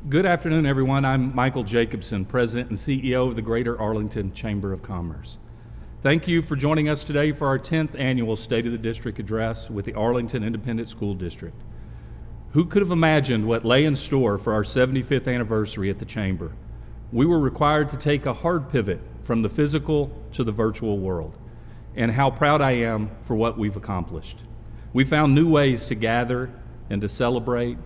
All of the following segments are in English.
Good afternoon, everyone. I'm Michael Jacobson, President and CEO of the Greater Arlington Chamber of Commerce. Thank you for joining us today for our 10th annual State of the District Address with the Arlington Independent School District. Who could have imagined what lay in store for our 75th anniversary at the Chamber? We were required to take a hard pivot from the physical to the virtual world, and how proud I am for what we've accomplished. We found new ways to gather and to celebrate,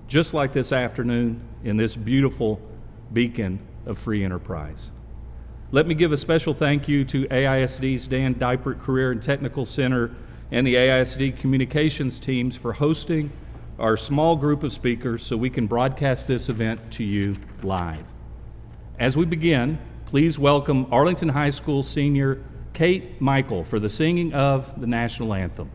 just like this afternoon in this beautiful beacon of free enterprise. Let me give a special thank you to AISD's Dan Dipert Career and Technical Center and the AISD communications teams for hosting our small group of speakers so we can broadcast this event to you live. As we begin, please welcome Arlington High School senior Kate Michael for the singing of the National Anthem.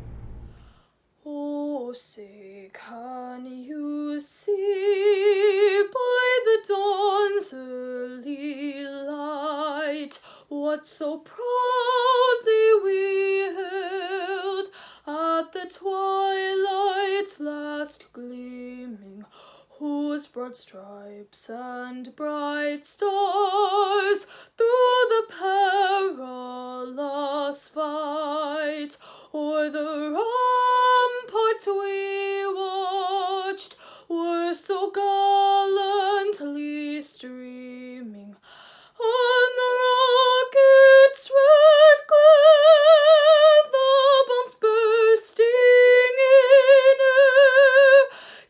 Oh, say, can you see by the dawn's early light what so proudly we hailed at the twilight's last gleaming, whose broad stripes and bright stars through the perilous fight o'er the ramparts we watched were so gallantly streaming, and the rocket's red glare, the bombs bursting in air,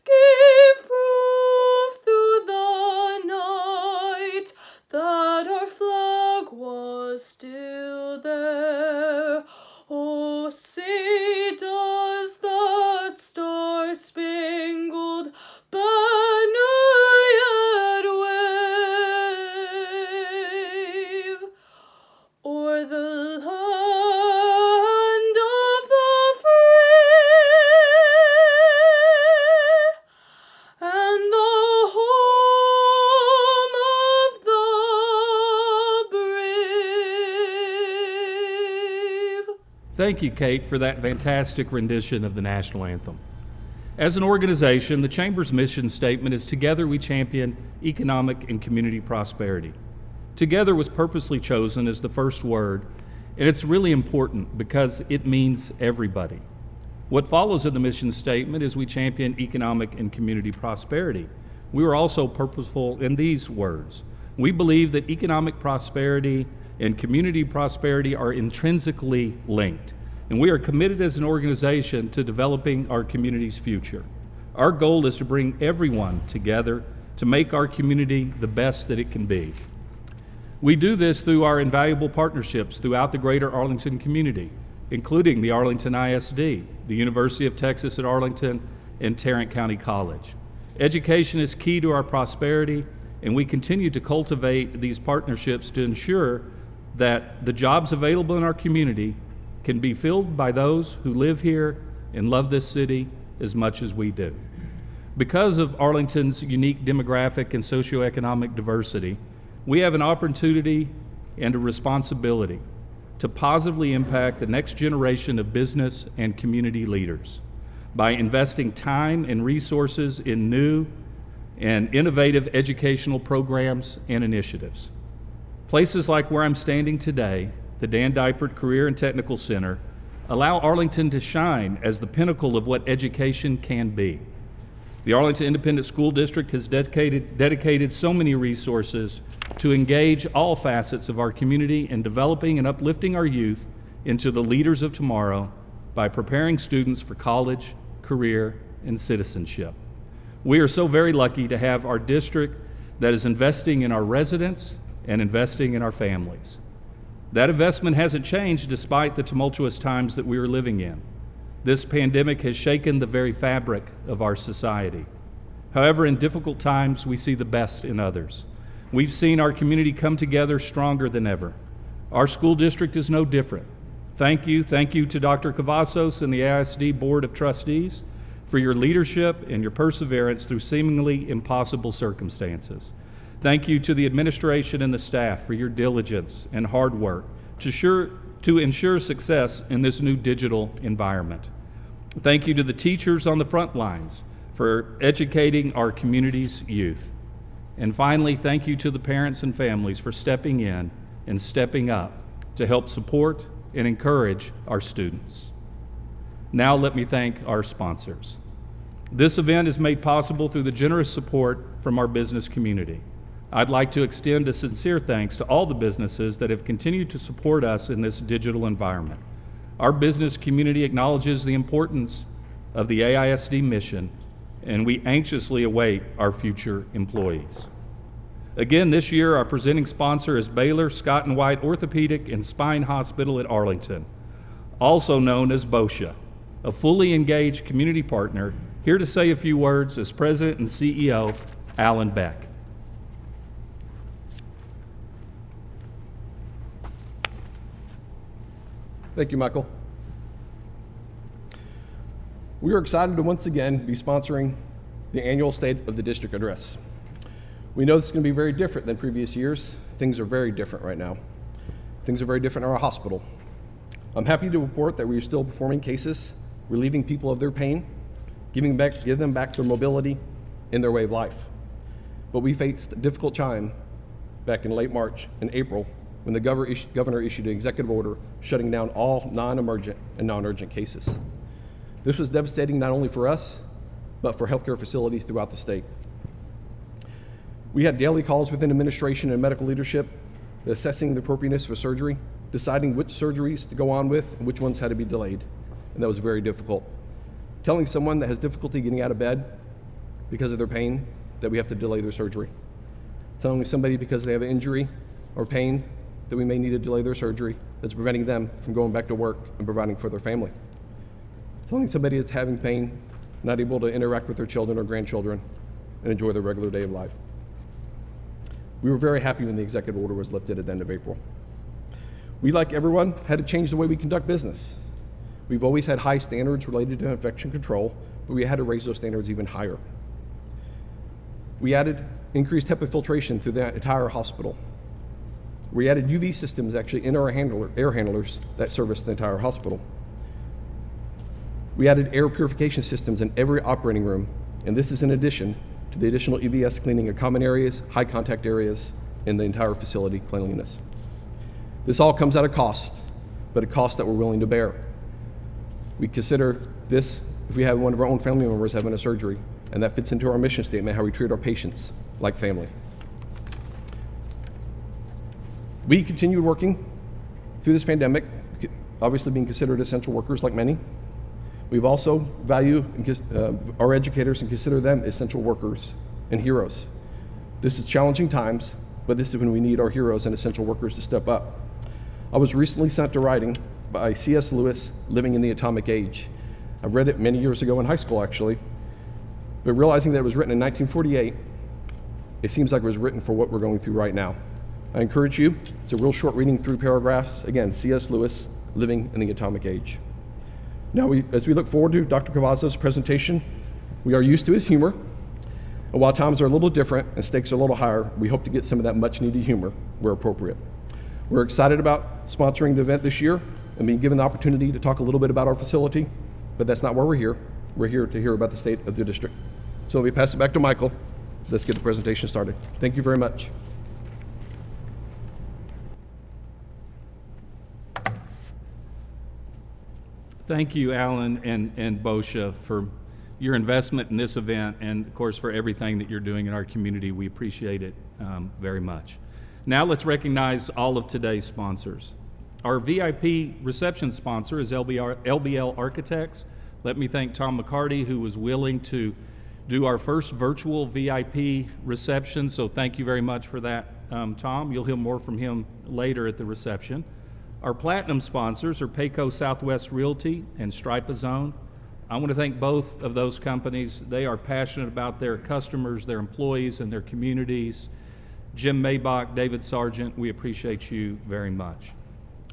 gave proof through the night that our flag was still there. Oh, say, does that star-spangled banner yet wave o'er the land of the free and the home of the brave? Thank you, Kate, for that fantastic rendition of the National Anthem. As an organization, the Chamber's mission statement is Together we champion economic and community prosperity. Together was purposely chosen as the first word, and it's really important because it means everybody. What follows in the mission statement is we champion economic and community prosperity. We were also purposeful in these words. We believe that economic prosperity and community prosperity are intrinsically linked, and we are committed as an organization to developing our community's future. Our goal is to bring everyone together to make our community the best that it can be. We do this through our invaluable partnerships throughout the greater Arlington community, including the Arlington ISD, the University of Texas at Arlington, and Tarrant County College. Education is key to our prosperity, and we continue to cultivate these partnerships to ensure that the jobs available in our community can be filled by those who live here and love this city as much as we do. Because of Arlington's unique demographic and socioeconomic diversity, we have an opportunity and a responsibility to positively impact the next generation of business and community leaders by investing time and resources in new and innovative educational programs and initiatives. Places like where I'm standing today, the Dan Dipert Career and Technical Center, allow Arlington to shine as the pinnacle of what education can be. The Arlington Independent School District has dedicated so many resources to engage all facets of our community in developing and uplifting our youth into the leaders of tomorrow by preparing students for college, career, and citizenship. We are so very lucky to have our district that is investing in our residents and investing in our families. That investment hasn't changed despite the tumultuous times that we are living in. This pandemic has shaken the very fabric of our society. However, in difficult times, we see the best in others. We've seen our community come together stronger than ever. Our school district is no different. Thank you to Dr. Cavazos and the AISD Board of Trustees for your leadership and your perseverance through seemingly impossible circumstances. Thank you to the administration and the staff for your diligence and hard work to ensure success in this new digital environment. Thank you to the teachers on the front lines for educating our community's youth. And finally, thank you to the parents and families for stepping in and stepping up to help support and encourage our students. Now let me thank our sponsors. This event is made possible through the generous support from our business community. I'd like to extend a sincere thanks to all the businesses that have continued to support us in this digital environment. Our business community acknowledges the importance of the AISD mission, and we anxiously await our future employees. Again, this year, our presenting sponsor is Baylor Scott & White Orthopedic and Spine Hospital at Arlington, also known as BOSHA, a fully engaged community partner. Here to say a few words is President and CEO Alan Beck. Thank you, Michael. We are excited to once again be sponsoring the annual State of the District Address. We know this is going to be very different than previous years. Things are very different right now. Things are very different in our hospital. I'm happy to report that we are still performing cases, relieving people of their pain, give them back their mobility and their way of life. But we faced a difficult time back in late March and April when the governor issued an executive order shutting down all non-emergent and non-urgent cases. This was devastating not only for us, but for healthcare facilities throughout the state. We had daily calls within administration and medical leadership assessing the appropriateness for surgery, deciding which surgeries to go on with and which ones had to be delayed, and that was very difficult. Telling someone that has difficulty getting out of bed because of their pain that we have to delay their surgery. Telling somebody because they have an injury or pain that we may need to delay their surgery that's preventing them from going back to work and providing for their family. Telling somebody that's having pain, not able to interact with their children or grandchildren and enjoy their regular day of life. We were very happy when the executive order was lifted at the end of April. We, like everyone, had to change the way we conduct business. We've always had high standards related to infection control, but we had to raise those standards even higher. We added increased HEPA filtration through the entire hospital. We added UV systems actually in our air handlers that service the entire hospital. We added air purification systems in every operating room, and this is in addition to the additional EVS cleaning of common areas, high contact areas, and the entire facility cleanliness. This all comes at a cost, but a cost that we're willing to bear. We consider this if we have one of our own family members having a surgery, and that fits into our mission statement, how we treat our patients like family. We continued working through this pandemic, obviously being considered essential workers like many. We've also valued our educators and consider them essential workers and heroes. This is challenging times, but this is when we need our heroes and essential workers to step up. I was recently sent to writing by C.S. Lewis, Living in the Atomic Age. I've read it many years ago in high school, actually, but realizing that it was written in 1948, it seems like it was written for what we're going through right now. I encourage you, it's a real short reading, 3 paragraphs. Again, C.S. Lewis, Living in the Atomic Age. Now, as we look forward to Dr. Cavazos' presentation, we are used to his humor. And while times are a little different and stakes are a little higher, we hope to get some of that much needed humor where appropriate. We're excited about sponsoring the event this year and being given the opportunity to talk a little bit about our facility, but that's not why we're here. We're here to hear about the state of the district. So let me pass it back to Michael. Let's get the presentation started. Thank you very much. Thank you, Alan and BOSHA, for your investment in this event and, of course, for everything that you're doing in our community. We appreciate it very much. Now let's recognize all of today's sponsors. Our VIP reception sponsor is LBL Architects. Let me thank Tom McCarty, who was willing to do our first virtual VIP reception, so thank you very much for that, Tom. You'll hear more from him later at the reception. Our platinum sponsors are Payco Southwest Realty and Stripazone. I want to thank both of those companies. They are passionate about their customers, their employees, and their communities. Jim Maybach, David Sargent, we appreciate you very much.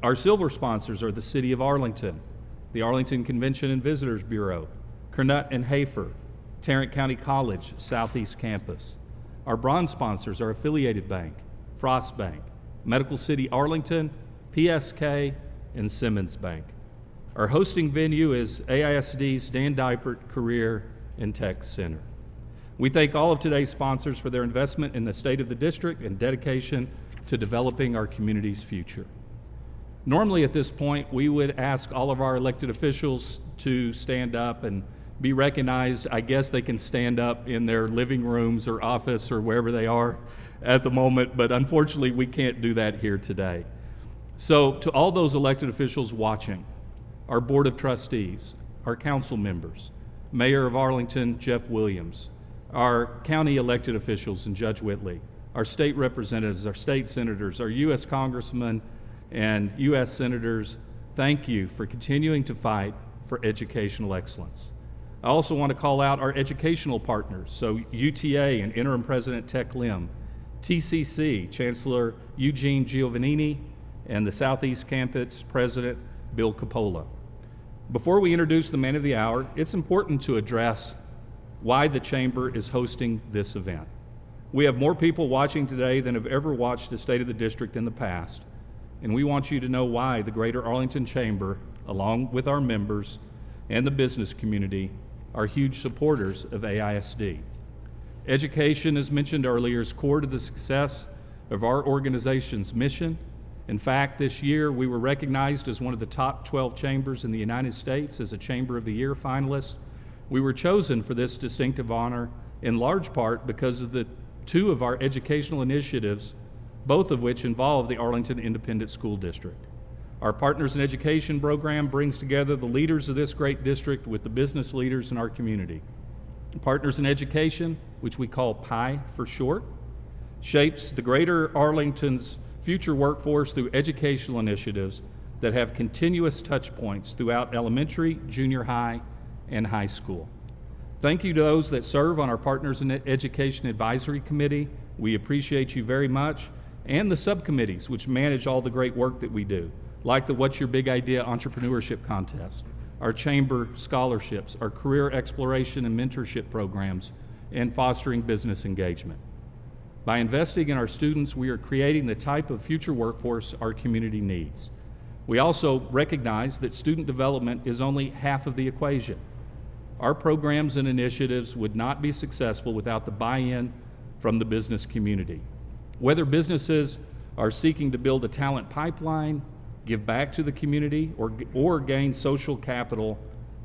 Our silver sponsors are the City of Arlington, the Arlington Convention and Visitors Bureau, Kernut and Hafer, Tarrant County College Southeast Campus. Our bronze sponsors are Affiliated Bank, Frost Bank, Medical City Arlington, PSK, and Simmons Bank. Our hosting venue is AISD's Dan Dipert Career and Tech Center. We thank all of today's sponsors for their investment in the state of the district and dedication to developing our community's future. Normally at this point, we would ask all of our elected officials to stand up and be recognized. I guess they can stand up in their living rooms or office or wherever they are at the moment, but unfortunately we can't do that here today. So to all those elected officials watching, our Board of Trustees, our council members, Mayor of Arlington, Jeff Williams, our county elected officials and Judge Whitley, our state representatives, our state senators, our U.S. congressmen and U.S. senators, thank you for continuing to fight for educational excellence. I also want to call out our educational partners, so UTA and Interim President Tech Lim, TCC, Chancellor Eugene Giovannini, and the Southeast Campus President Bill Capola. Before we introduce the man of the hour, it's important to address why the Chamber is hosting this event. We have more people watching today than have ever watched the State of the District in the past, and we want you to know why the Greater Arlington Chamber, along with our members and the business community, are huge supporters of AISD. Education, as mentioned earlier, is core to the success of our organization's mission. In fact, this year we were recognized as one of the top 12 chambers in the United States as a Chamber of the Year finalist. We were chosen for this distinctive honor in large part because of the two of our educational initiatives, both of which involve the Arlington Independent School District. Our Partners in Education program brings together the leaders of this great district with the business leaders in our community. Partners in Education, which we call PI for short, shapes the Greater Arlington's future workforce through educational initiatives that have continuous touch points throughout elementary, junior high, and high school. Thank you to those that serve on our Partners in Education Advisory Committee. We appreciate you very much, and the subcommittees which manage all the great work that we do, like the What's Your Big Idea Entrepreneurship Contest, our chamber scholarships, our career exploration and mentorship programs, and fostering business engagement. By investing in our students, we are creating the type of future workforce our community needs. We also recognize that student development is only half of the equation. Our programs and initiatives would not be successful without the buy-in from the business community. Whether businesses are seeking to build a talent pipeline, give back to the community, or gain social capital,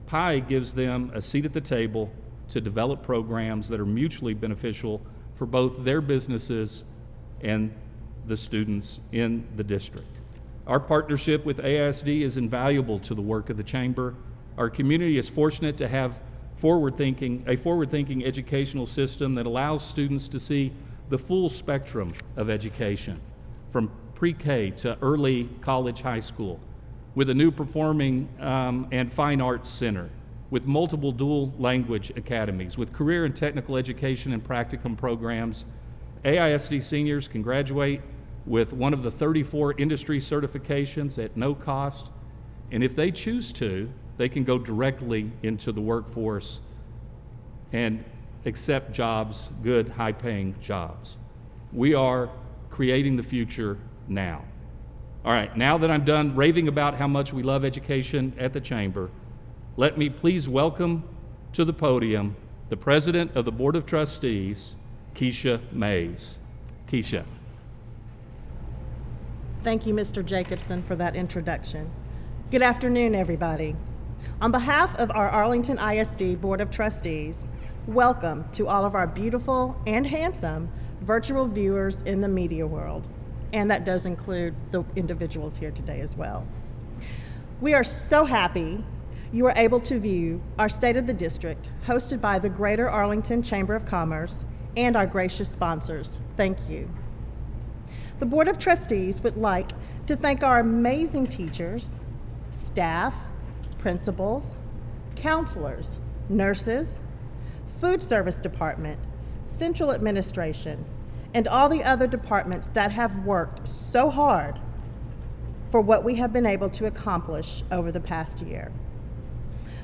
PI gives them a seat at the table to develop programs that are mutually beneficial for both their businesses and the students in the district. Our partnership with AISD is invaluable to the work of the Chamber. Our community is fortunate to have a forward-thinking educational system that allows students to see the full spectrum of education, from pre-K to early college, high school, with a new performing and fine arts center, with multiple dual language academies, with career and technical education and practicum programs. AISD seniors can graduate with one of the 34 industry certifications at no cost, and if they choose to, they can go directly into the workforce and accept jobs, good, high-paying jobs. We are creating the future now. All right, now that I'm done raving about how much we love education at the Chamber, let me please welcome to the podium the President of the Board of Trustees, Kecia Mays. Kecia. Thank you, Mr. Jacobson, for that introduction. Good afternoon, everybody. On behalf of our Arlington ISD Board of Trustees, welcome to all of our beautiful and handsome virtual viewers in the media world. And that does include the individuals here today as well. We are so happy you are able to view our State of the District, hosted by the Greater Arlington Chamber of Commerce and our gracious sponsors. Thank you. The Board of Trustees would like to thank our amazing teachers, staff, principals, counselors, nurses, food service department, central administration, and all the other departments that have worked so hard for what we have been able to accomplish over the past year.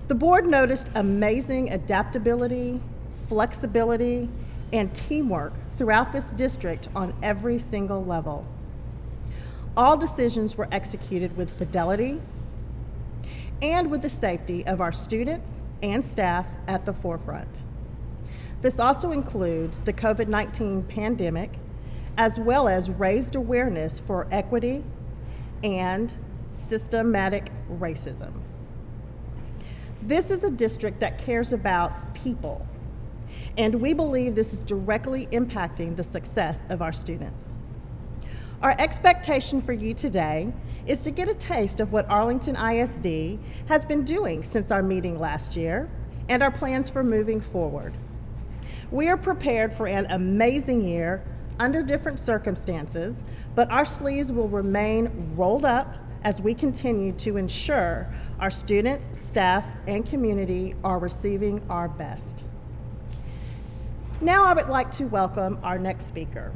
The board noticed amazing adaptability, flexibility, and teamwork throughout this district on every single level. All decisions were executed with fidelity and with the safety of our students and staff at the forefront. This also includes the COVID-19 pandemic, as well as raised awareness for equity and systematic racism. This is a district that cares about people, and we believe this is directly impacting the success of our students. Our expectation for you today is to get a taste of what Arlington ISD has been doing since our meeting last year and our plans for moving forward. We are prepared for an amazing year under different circumstances, but our sleeves will remain rolled up as we continue to ensure our students, staff, and community are receiving our best. Now I would like to welcome our next speaker.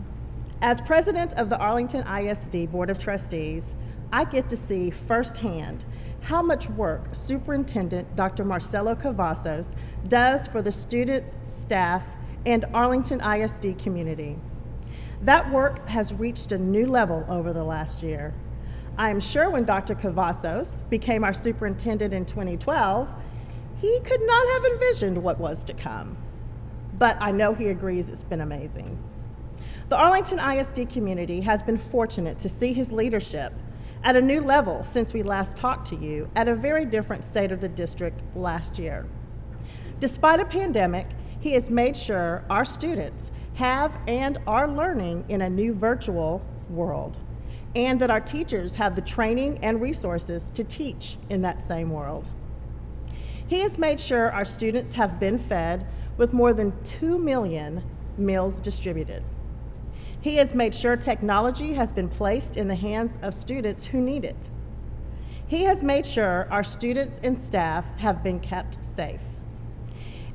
As president of the Arlington ISD Board of Trustees, I get to see firsthand how much work Superintendent Dr. Marcelo Cavazos does for the students, staff, and Arlington ISD community. That work has reached a new level over the last year. I am sure when Dr. Cavazos became our superintendent in 2012, he could not have envisioned what was to come. But I know he agrees it's been amazing. The Arlington ISD community has been fortunate to see his leadership at a new level since we last talked to you at a very different state of the district last year. Despite a pandemic, he has made sure our students have and are learning in a new virtual world, and that our teachers have the training and resources to teach in that same world. He has made sure our students have been fed with more than 2 million meals distributed. He has made sure technology has been placed in the hands of students who need it. He has made sure our students and staff have been kept safe.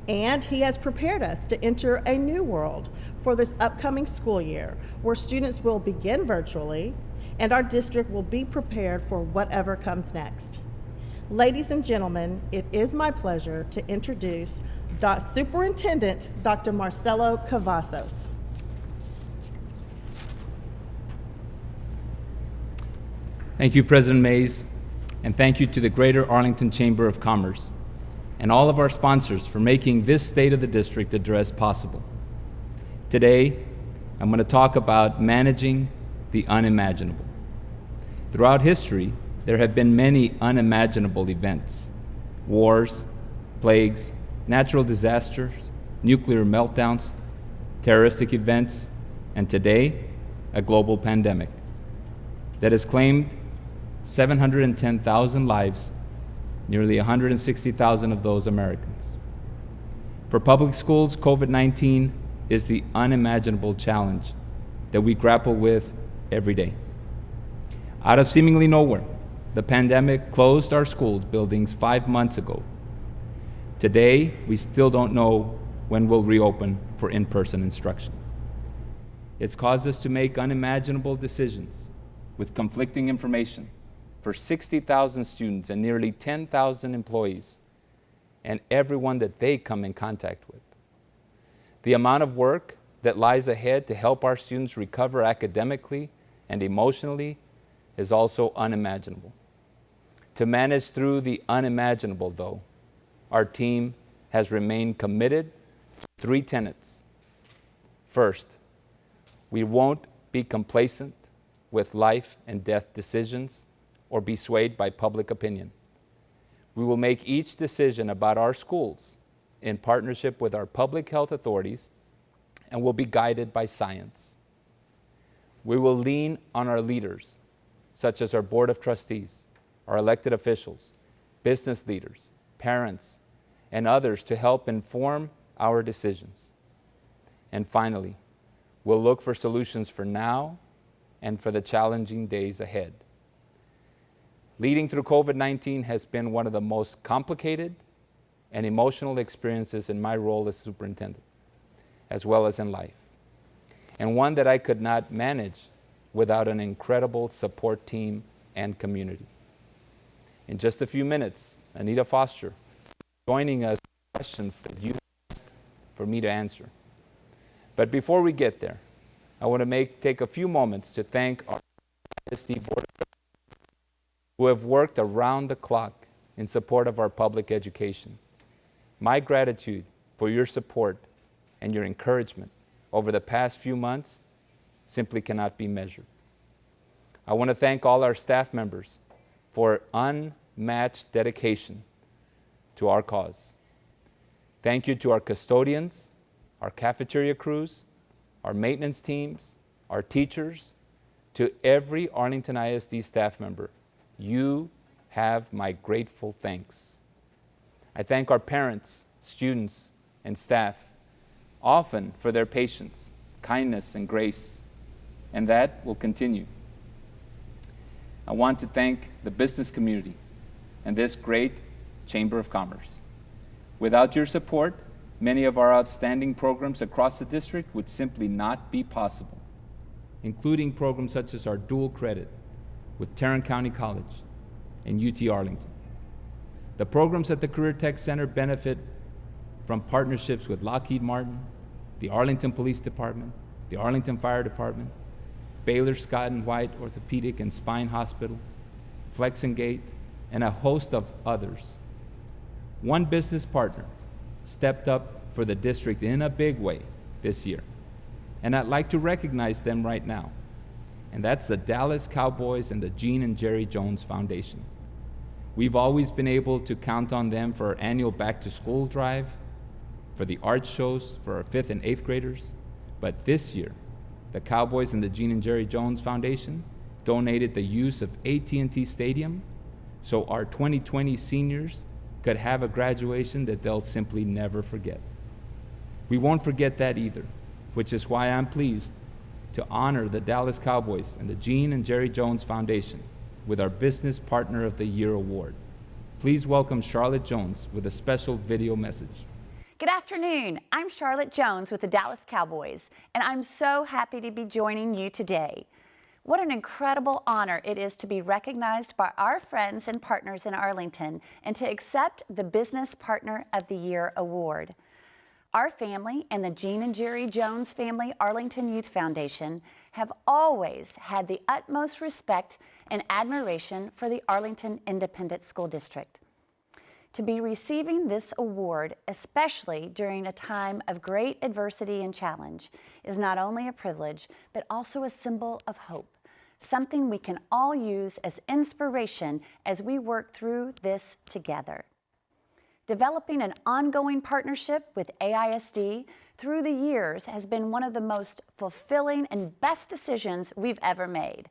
And he has prepared us to enter a new world for this upcoming school year, where students will begin virtually and our district will be prepared for whatever comes next. Ladies and gentlemen, it is my pleasure to introduce Superintendent Dr. Marcelo Cavazos. Thank you, President Mays, and thank you to the Greater Arlington Chamber of Commerce and all of our sponsors for making this State of the District address possible. Today, I'm going to talk about managing the unimaginable. Throughout history, there have been many unimaginable events: wars, plagues, natural disasters, nuclear meltdowns, terroristic events, and today, a global pandemic that has claimed 710,000 lives, nearly 160,000 of those Americans. For public schools, COVID-19 is the unimaginable challenge that we grapple with every day. Out of seemingly nowhere, the pandemic closed our school buildings 5 months ago. Today, we still don't know when we'll reopen for in-person instruction. It's caused us to make unimaginable decisions with conflicting information for 60,000 students and nearly 10,000 employees and everyone that they come in contact with. The amount of work that lies ahead to help our students recover academically and emotionally is also unimaginable. To manage through the unimaginable, though, our team has remained committed to 3 tenets. First, we won't be complacent with life and death decisions or be swayed by public opinion. We will make each decision about our schools in partnership with our public health authorities and will be guided by science. We will lean on our leaders, such as our Board of Trustees, our elected officials, business leaders, parents, and others to help inform our decisions. And finally, we'll look for solutions for now and for the challenging days ahead. Leading through COVID-19 has been one of the most complicated and emotional experiences in my role as superintendent, as well as in life, and one that I could not manage without an incredible support team and community. In just a few minutes, Anita Foster joining us with questions that you asked for me to answer. But before we get there, I want to take a few moments to thank our ISD Board of Trustees who have worked around the clock in support of our public education. My gratitude for your support and your encouragement over the past few months simply cannot be measured. I want to thank all our staff members for unmatched dedication to our cause. Thank you to our custodians, our cafeteria crews, our maintenance teams, our teachers, to every Arlington ISD staff member. You have my grateful thanks. I thank our parents, students, and staff, often for their patience, kindness, and grace, and that will continue. I want to thank the business community and this great Chamber of Commerce. Without your support, many of our outstanding programs across the district would simply not be possible, including programs such as our dual credit with Tarrant County College and UT Arlington. The programs at the Career Tech Center benefit from partnerships with Lockheed Martin, the Arlington Police Department, the Arlington Fire Department, Baylor Scott & White Orthopedic and Spine Hospital, Flex and Gate, and a host of others. One business partner stepped up for the district in a big way this year, and I'd like to recognize them right now, and that's the Dallas Cowboys and the Gene and Jerry Jones Foundation. We've always been able to count on them for our annual back-to-school drive, for the art shows for our 5th and 8th graders, but this year, the Cowboys and the Gene and Jerry Jones Foundation donated the use of AT&T Stadium so our 2020 seniors could have a graduation that they'll simply never forget. We won't forget that either, which is why I'm pleased to honor the Dallas Cowboys and the Gene and Jerry Jones Foundation with our Business Partner of the Year award. Please welcome Charlotte Jones with a special video message. Good afternoon. I'm Charlotte Jones with the Dallas Cowboys, and I'm so happy to be joining you today. What an incredible honor it is to be recognized by our friends and partners in Arlington and to accept the Business Partner of the Year award. Our family and the Gene and Jerry Jones Family Arlington Youth Foundation have always had the utmost respect and admiration for the Arlington Independent School District. To be receiving this award, especially during a time of great adversity and challenge, is not only a privilege, but also a symbol of hope, something we can all use as inspiration as we work through this together. Developing an ongoing partnership with AISD through the years has been one of the most fulfilling and best decisions we've ever made.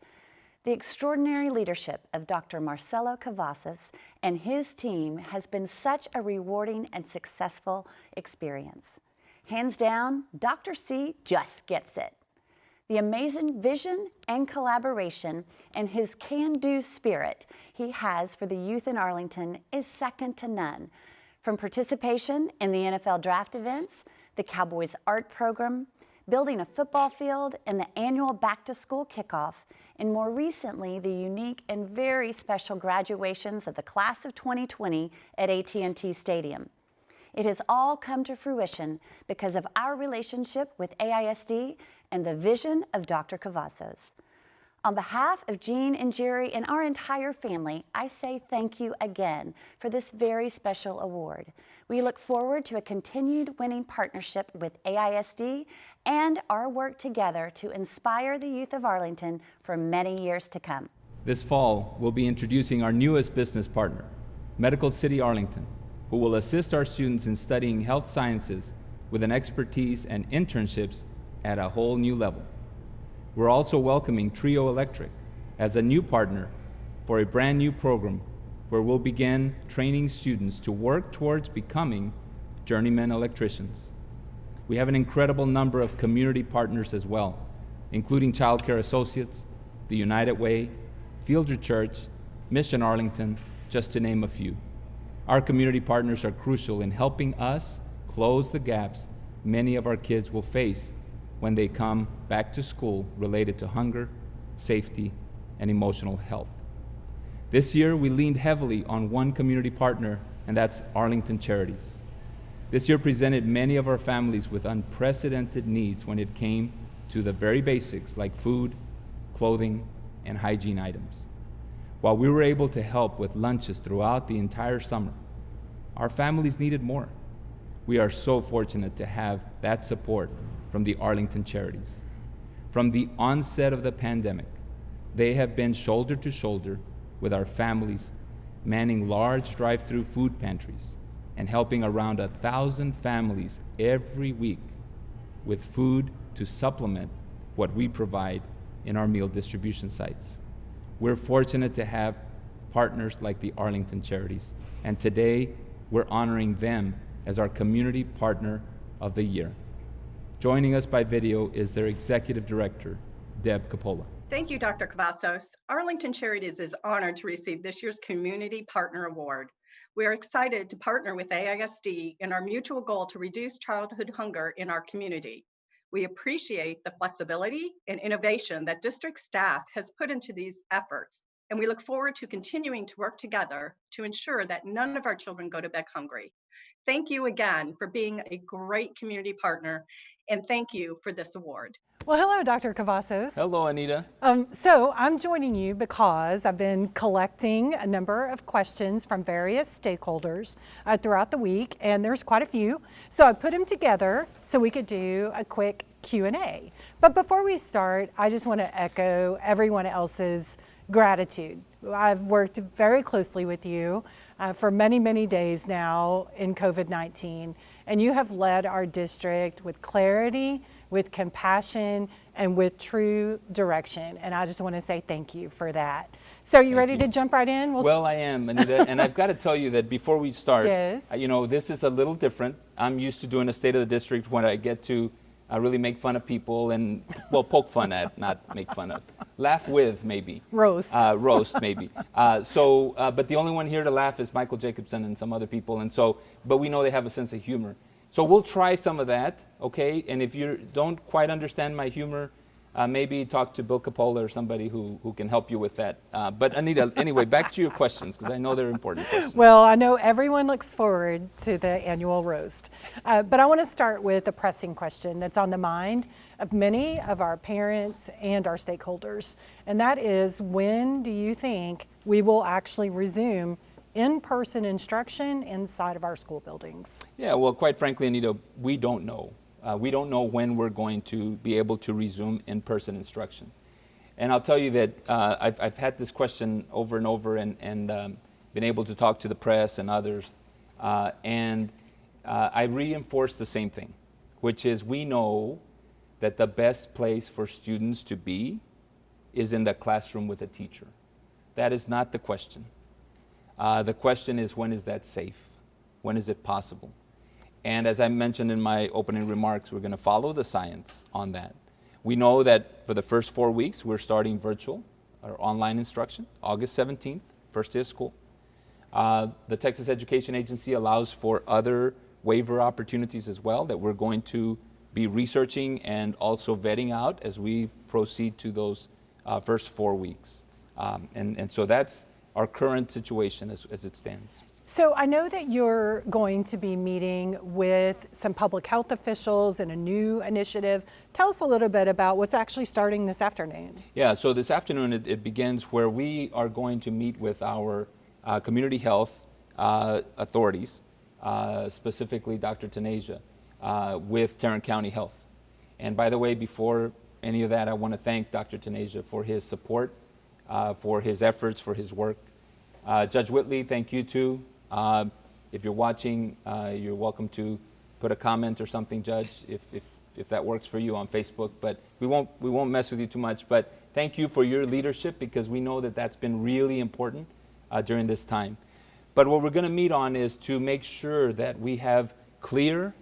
The extraordinary leadership of Dr. Marcelo Cavazos and his team has been such a rewarding and successful experience. Hands down, Dr. C just gets it. The amazing vision and collaboration and his can-do spirit he has for the youth in Arlington is second to none. From participation in the NFL draft events, the Cowboys art program, building a football field, and the annual back-to-school kickoff, and more recently, the unique and very special graduations of the class of 2020 at AT&T Stadium. It has all come to fruition because of our relationship with AISD and the vision of Dr. Cavazos. On behalf of Gene and Jerry and our entire family, I say thank you again for this very special award. We look forward to a continued winning partnership with AISD and our work together to inspire the youth of Arlington for many years to come. This fall, we'll be introducing our newest business partner, Medical City Arlington, who will assist our students in studying health sciences with an expertise and internships at a whole new level. We're also welcoming Trio Electric as a new partner for a brand new program where we'll begin training students to work towards becoming journeyman electricians. We have an incredible number of community partners as well, including Child Care Associates, the United Way, Fieldred Church, Mission Arlington, just to name a few. Our community partners are crucial in helping us close the gaps many of our kids will face when they come back to school related to hunger, safety, and emotional health. This year, we leaned heavily on one community partner, and that's Arlington Charities. This year presented many of our families with unprecedented needs when it came to the very basics like food, clothing, and hygiene items. While we were able to help with lunches throughout the entire summer, our families needed more. We are so fortunate to have that support from the Arlington Charities. From the onset of the pandemic, they have been shoulder to shoulder with our families, manning large drive-through food pantries and helping around 1,000 families every week with food to supplement what we provide in our meal distribution sites. We're fortunate to have partners like the Arlington Charities, and today we're honoring them as our Community Partner of the Year. Joining us by video is their Executive Director, Deb Coppola. Thank you, Dr. Cavazos. Arlington Charities is honored to receive this year's Community Partner Award. We are excited to partner with AISD in our mutual goal to reduce childhood hunger in our community. We appreciate the flexibility and innovation that district staff has put into these efforts, and we look forward to continuing to work together to ensure that none of our children go to bed hungry. Thank you again for being a great community partner, and thank you for this award. Well, hello, Dr. Cavazos. Hello, Anita. So I'm joining you because I've been collecting a number of questions from various stakeholders throughout the week, and there's quite a few. So I put them together so we could do a quick Q&A. But before we start, I just want to echo everyone else's gratitude. I've worked very closely with you for many, many days now in COVID-19, and you have led our district with clarity, with compassion, and with true direction. And I just want to say thank you for that. So you ready to jump right in? Well, I am, Anita, and I've got to tell you that before we start, Yes. you know, this is a little different. I'm used to doing a State of the District when I get to really make fun of people and, well, poke fun at, not make fun of. Laugh with, maybe. Roast. Roast, maybe. But the only one here to laugh is Michael Jacobson and some other people, and so, but we know they have a sense of humor. So we'll try some of that, okay? And if you don't quite understand my humor, maybe talk to Bill Coppola or somebody who can help you with that. But Anita, anyway, back to your questions, because I know they're important questions. Well, I know everyone looks forward to the annual roast. But I want to start with a pressing question that's on the mind of many of our parents and our stakeholders. And that is, when do you think we will actually resume in-person instruction inside of our school buildings? Yeah, well, quite frankly, Anita, we don't know. We don't know when we're going to be able to resume in-person instruction. And I'll tell you that I've had this question over and over and been able to talk to the press and others. I reinforce the same thing, which is we know that the best place for students to be is in the classroom with a teacher. That is not the question. The question is, when is that safe? When is it possible? And as I mentioned in my opening remarks, we're going to follow the science on that. We know that for the first 4 weeks, we're starting virtual or online instruction, August 17th, first day of school. The Texas Education Agency allows for other waiver opportunities as well that we're going to be researching and also vetting out as we proceed to those first 4 weeks. And so that's our current situation as it stands. So I know that you're going to be meeting with some public health officials in a new initiative. Tell us a little bit about what's actually starting this afternoon. Yeah, so this afternoon it begins where we are going to meet with our community health authorities, specifically Dr. Tanasia, with Tarrant County Health. And by the way, before any of that, I want to thank Dr. Tanasia for his support, for his efforts, for his work. Judge Whitley, thank you too. If you're watching, you're welcome to put a comment or something, Judge, if that works for you on Facebook. But we won't mess with you too much. But thank you for your leadership, because we know that that's been really important during this time. But what we're going to meet on is to make sure that we have clear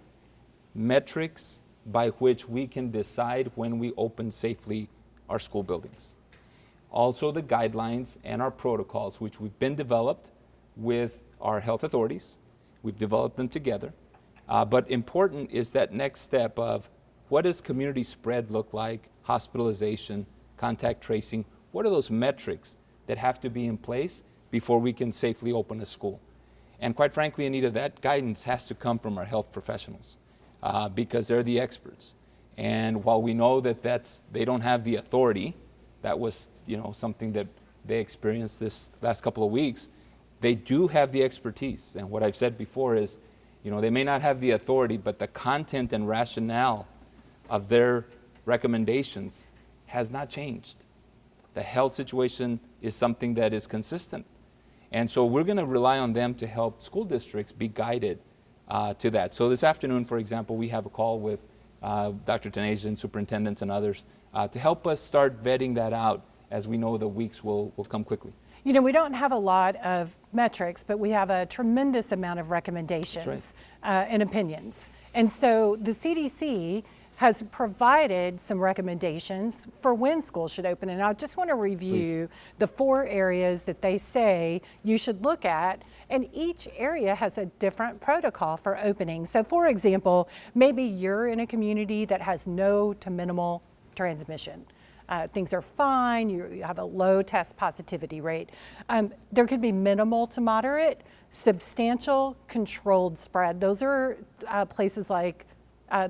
metrics by which we can decide when we open safely our school buildings. Also the guidelines and our protocols, which we've been developed with our health authorities. We've developed them together. But important is that next step of what does community spread look like, hospitalization, contact tracing. What are those metrics that have to be in place before we can safely open a school? And quite frankly, Anita, that guidance has to come from our health professionals because they're the experts. And while we know that they don't have the authority, that was something that they experienced this last couple of weeks, they do have the expertise. And what I've said before is You know, they may not have the authority, but the content and rationale of their recommendations has not changed. The health situation is something that is consistent. And so we're going to rely on them to help school districts be guided to that. So this afternoon, for example, we have a call with Dr. Tanasian, superintendents, and others to help us start vetting that out, as we know the weeks will come quickly. You know, we don't have a lot of metrics, but we have a tremendous amount of recommendations and opinions. And so the CDC has provided some recommendations for when schools should open. And I just want to review the 4 areas that they say you should look at. And each area has a different protocol for opening. So for example, maybe you're in a community that has no to minimal transmission. Things are fine, you have a low test positivity rate. There could be minimal to moderate, substantial, controlled spread. Those are places like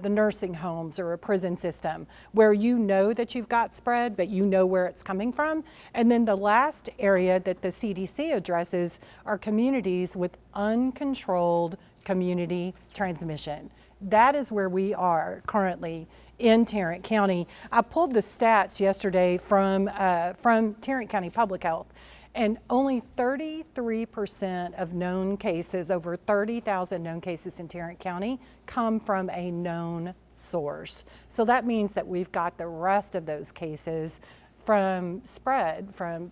the nursing homes or a prison system where you know that you've got spread, but you know where it's coming from. And then the last area that the CDC addresses are communities with uncontrolled community transmission. That is where we are currently in Tarrant County. I pulled the stats yesterday from Tarrant County Public Health, and only 33% of known cases, over 30,000 known cases in Tarrant County, come from a known source. So that means that we've got the rest of those cases from spread from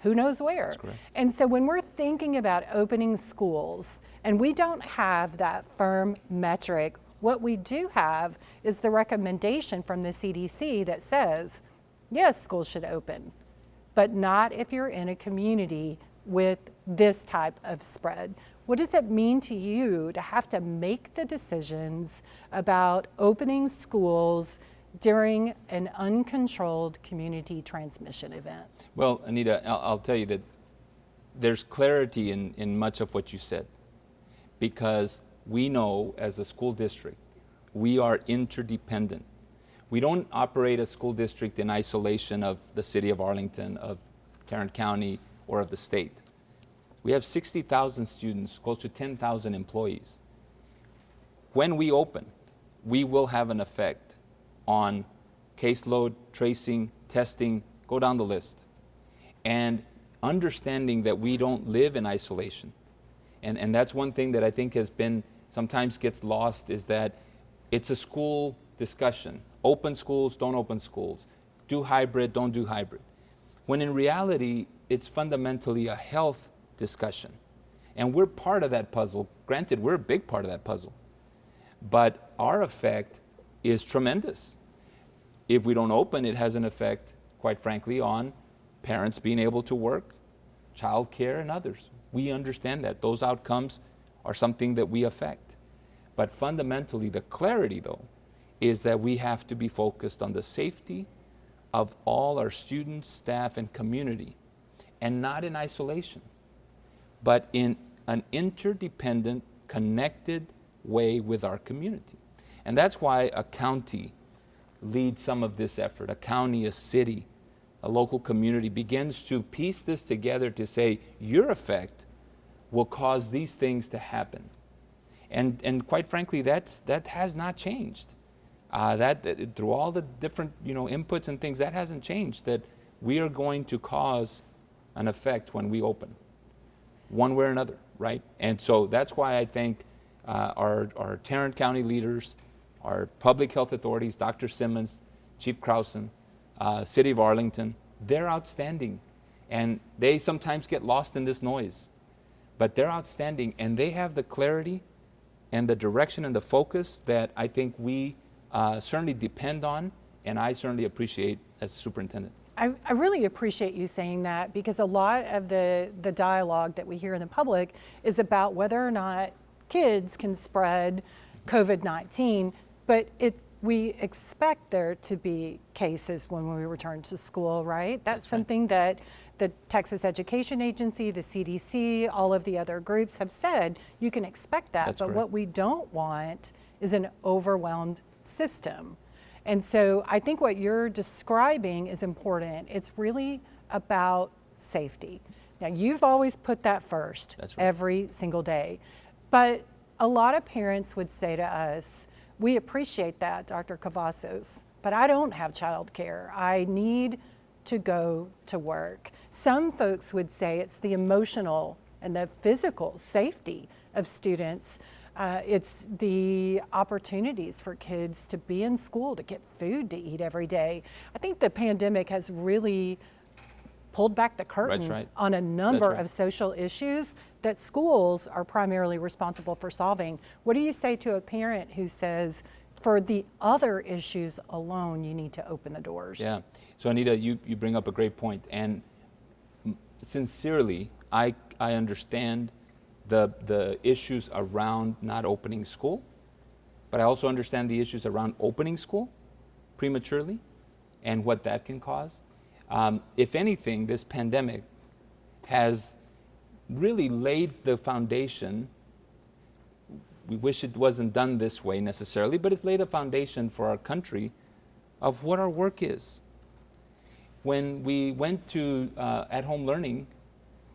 who knows where. And so when we're thinking about opening schools, and we don't have that firm metric, what we do have is the recommendation from the CDC that says, yes, schools should open, but not if you're in a community with this type of spread. What does it mean to you to have to make the decisions about opening schools during an uncontrolled community transmission event? Well, Anita, I'll tell you that there's clarity in much of what you said, because we know as a school district, we are interdependent. We don't operate a school district in isolation of the city of Arlington, of Tarrant County, or of the state. We have 60,000 students, close to 10,000 employees. When we open, we will have an effect on caseload, tracing, testing, go down the list. And understanding that we don't live in isolation. And that's one thing that I think has been, sometimes gets lost, is that it's a school discussion. Open schools, don't open schools. Do hybrid, don't do hybrid. When in reality, it's fundamentally a health discussion. And we're part of that puzzle. Granted, we're a big part of that puzzle. But our effect is tremendous. If we don't open, it has an effect, quite frankly, on parents being able to work, childcare, and others. We understand that. Those outcomes are something that we affect. But fundamentally, the clarity, though, is that we have to be focused on the safety of all our students, staff, and community, and not in isolation, but in an interdependent, connected way with our community. And that's why a county leads some of this effort. A county, a city, a local community begins to piece this together to say, your effect will cause these things to happen. And quite frankly, that has not changed. That through all the different inputs and things, that hasn't changed. That we are going to cause an effect when we open, one way or another, right? And so that's why I think our Tarrant County leaders, our public health authorities, Dr. Simmons, Chief Krausen, City of Arlington, they're outstanding. And they sometimes get lost in this noise. But they're outstanding, and they have the clarity and the direction and the focus that I think we certainly depend on, and I certainly appreciate as superintendent. I really appreciate you saying that, because a lot of the dialogue that we hear in the public is about whether or not kids can spread COVID-19, but we expect there to be cases when we return to school, right? That's something that the Texas Education Agency, the CDC, all of the other groups have said you can expect that. But what we don't want is an overwhelmed system. And so I think what you're describing is important. It's really about safety. Now, you've always put that first every single day. But A lot of parents would say to us, we appreciate that, Dr. Cavazos, but I don't have childcare. I need to go to work. Some folks would say it's the emotional and the physical safety of students. It's the opportunities for kids to be in school, to get food to eat every day. I think the pandemic has really pulled back the curtain on a number of social issues that schools are primarily responsible for solving. What do you say to a parent who says, for the other issues alone, you need to open the doors? Yeah. So Anita, you bring up a great point. And sincerely, I understand the issues around not opening school, but I also understand the issues around opening school prematurely and what that can cause. If anything, this pandemic has really laid the foundation. We wish it wasn't done this way necessarily, but it's laid a foundation for our country of what our work is. When we went to at-home learning,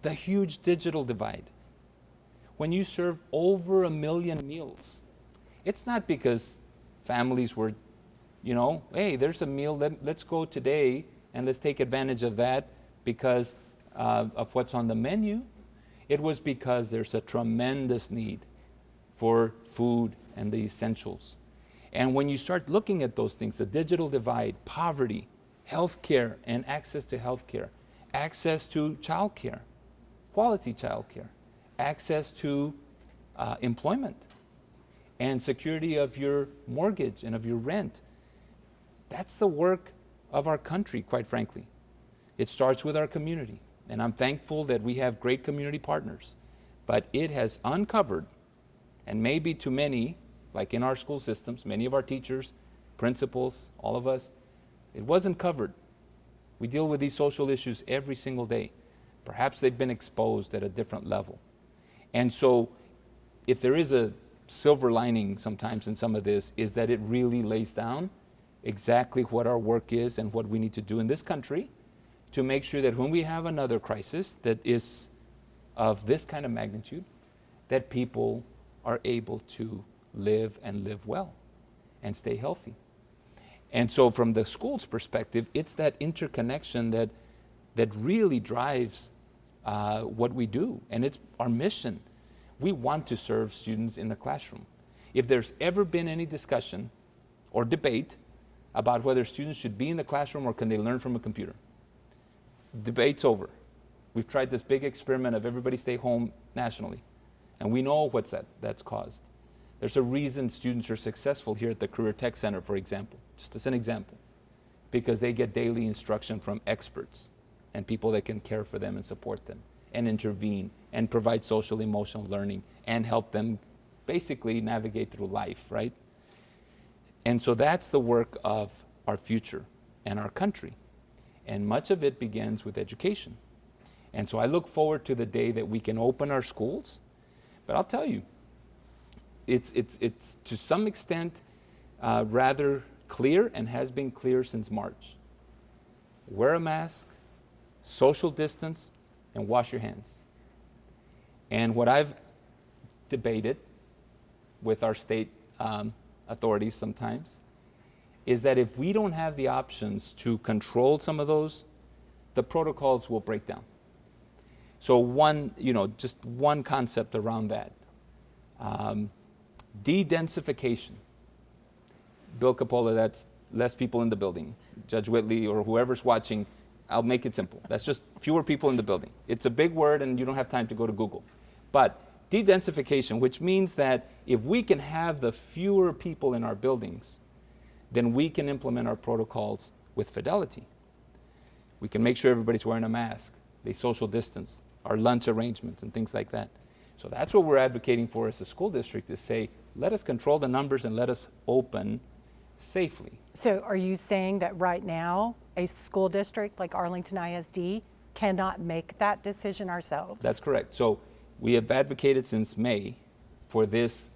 the huge digital divide. When you serve over 1 million meals, it's not because families were, hey, there's a meal, let's go today and let's take advantage of that because of what's on the menu. It was because there's a tremendous need for food and the essentials. And when you start looking at those things, the digital divide, poverty, healthcare and access to healthcare, access to childcare, quality childcare, access to employment and security of your mortgage and of your rent. That's the work of our country, quite frankly. It starts with our community. And I'm thankful that we have great community partners. But it has uncovered, and maybe to many, like in our school systems, many of our teachers, principals, all of us, it wasn't covered. We deal with these social issues every single day. Perhaps they've been exposed at a different level. And so if there is a silver lining sometimes in some of this, is that it really lays down exactly what our work is and what we need to do in this country to make sure that when we have another crisis that is of this kind of magnitude, that people are able to live and live well and stay healthy. And so from the school's perspective, it's that interconnection that really drives what we do, and it's our mission. We want to serve students in the classroom. If there's ever been any discussion or debate about whether students should be in the classroom or can they learn from a computer, debate's over. We've tried this big experiment of everybody stay home nationally, and we know what's that's caused. There's a reason students are successful here at the Career Tech Center, for example, just as an example, because they get daily instruction from experts and people that can care for them and support them and intervene and provide social emotional learning and help them basically navigate through life, right? And so that's the work of our future and our country. And much of it begins with education. And so I look forward to the day that we can open our schools. But I'll tell you, it's to some extent rather clear and has been clear since March. Wear a mask, social distance, and wash your hands. And what I've debated with our state authorities sometimes is that if we don't have the options to control some of those, the protocols will break down. So just one concept around that. De-densification. Bill Capola, that's less people in the building. Judge Whitley or whoever's watching, I'll make it simple. That's just fewer people in the building. It's a big word and you don't have time to go to Google. But de-densification, which means that if we can have the fewer people in our buildings, then we can implement our protocols with fidelity. We can make sure everybody's wearing a mask, they social distance, our lunch arrangements and things like that. So that's what we're advocating for as a school district, is say, let us control the numbers and let us open safely. So are you saying that right now, a school district like Arlington ISD cannot make that decision ourselves? That's correct. So we have advocated since May for this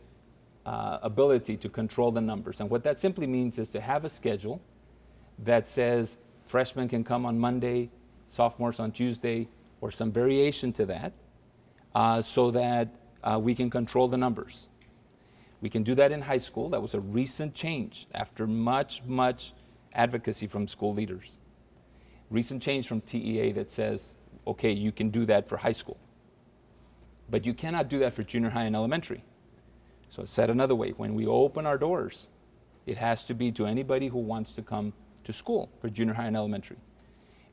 ability to control the numbers. And what that simply means is to have a schedule that says freshmen can come on Monday, sophomores on Tuesday, or some variation to that, so that we can control the numbers. We can do that in high school. That was a recent change after much advocacy from school leaders. Recent change from TEA that says, okay, you can do that for high school. But you cannot do that for junior high and elementary. So said another way, when we open our doors, it has to be to anybody who wants to come to school for junior high and elementary.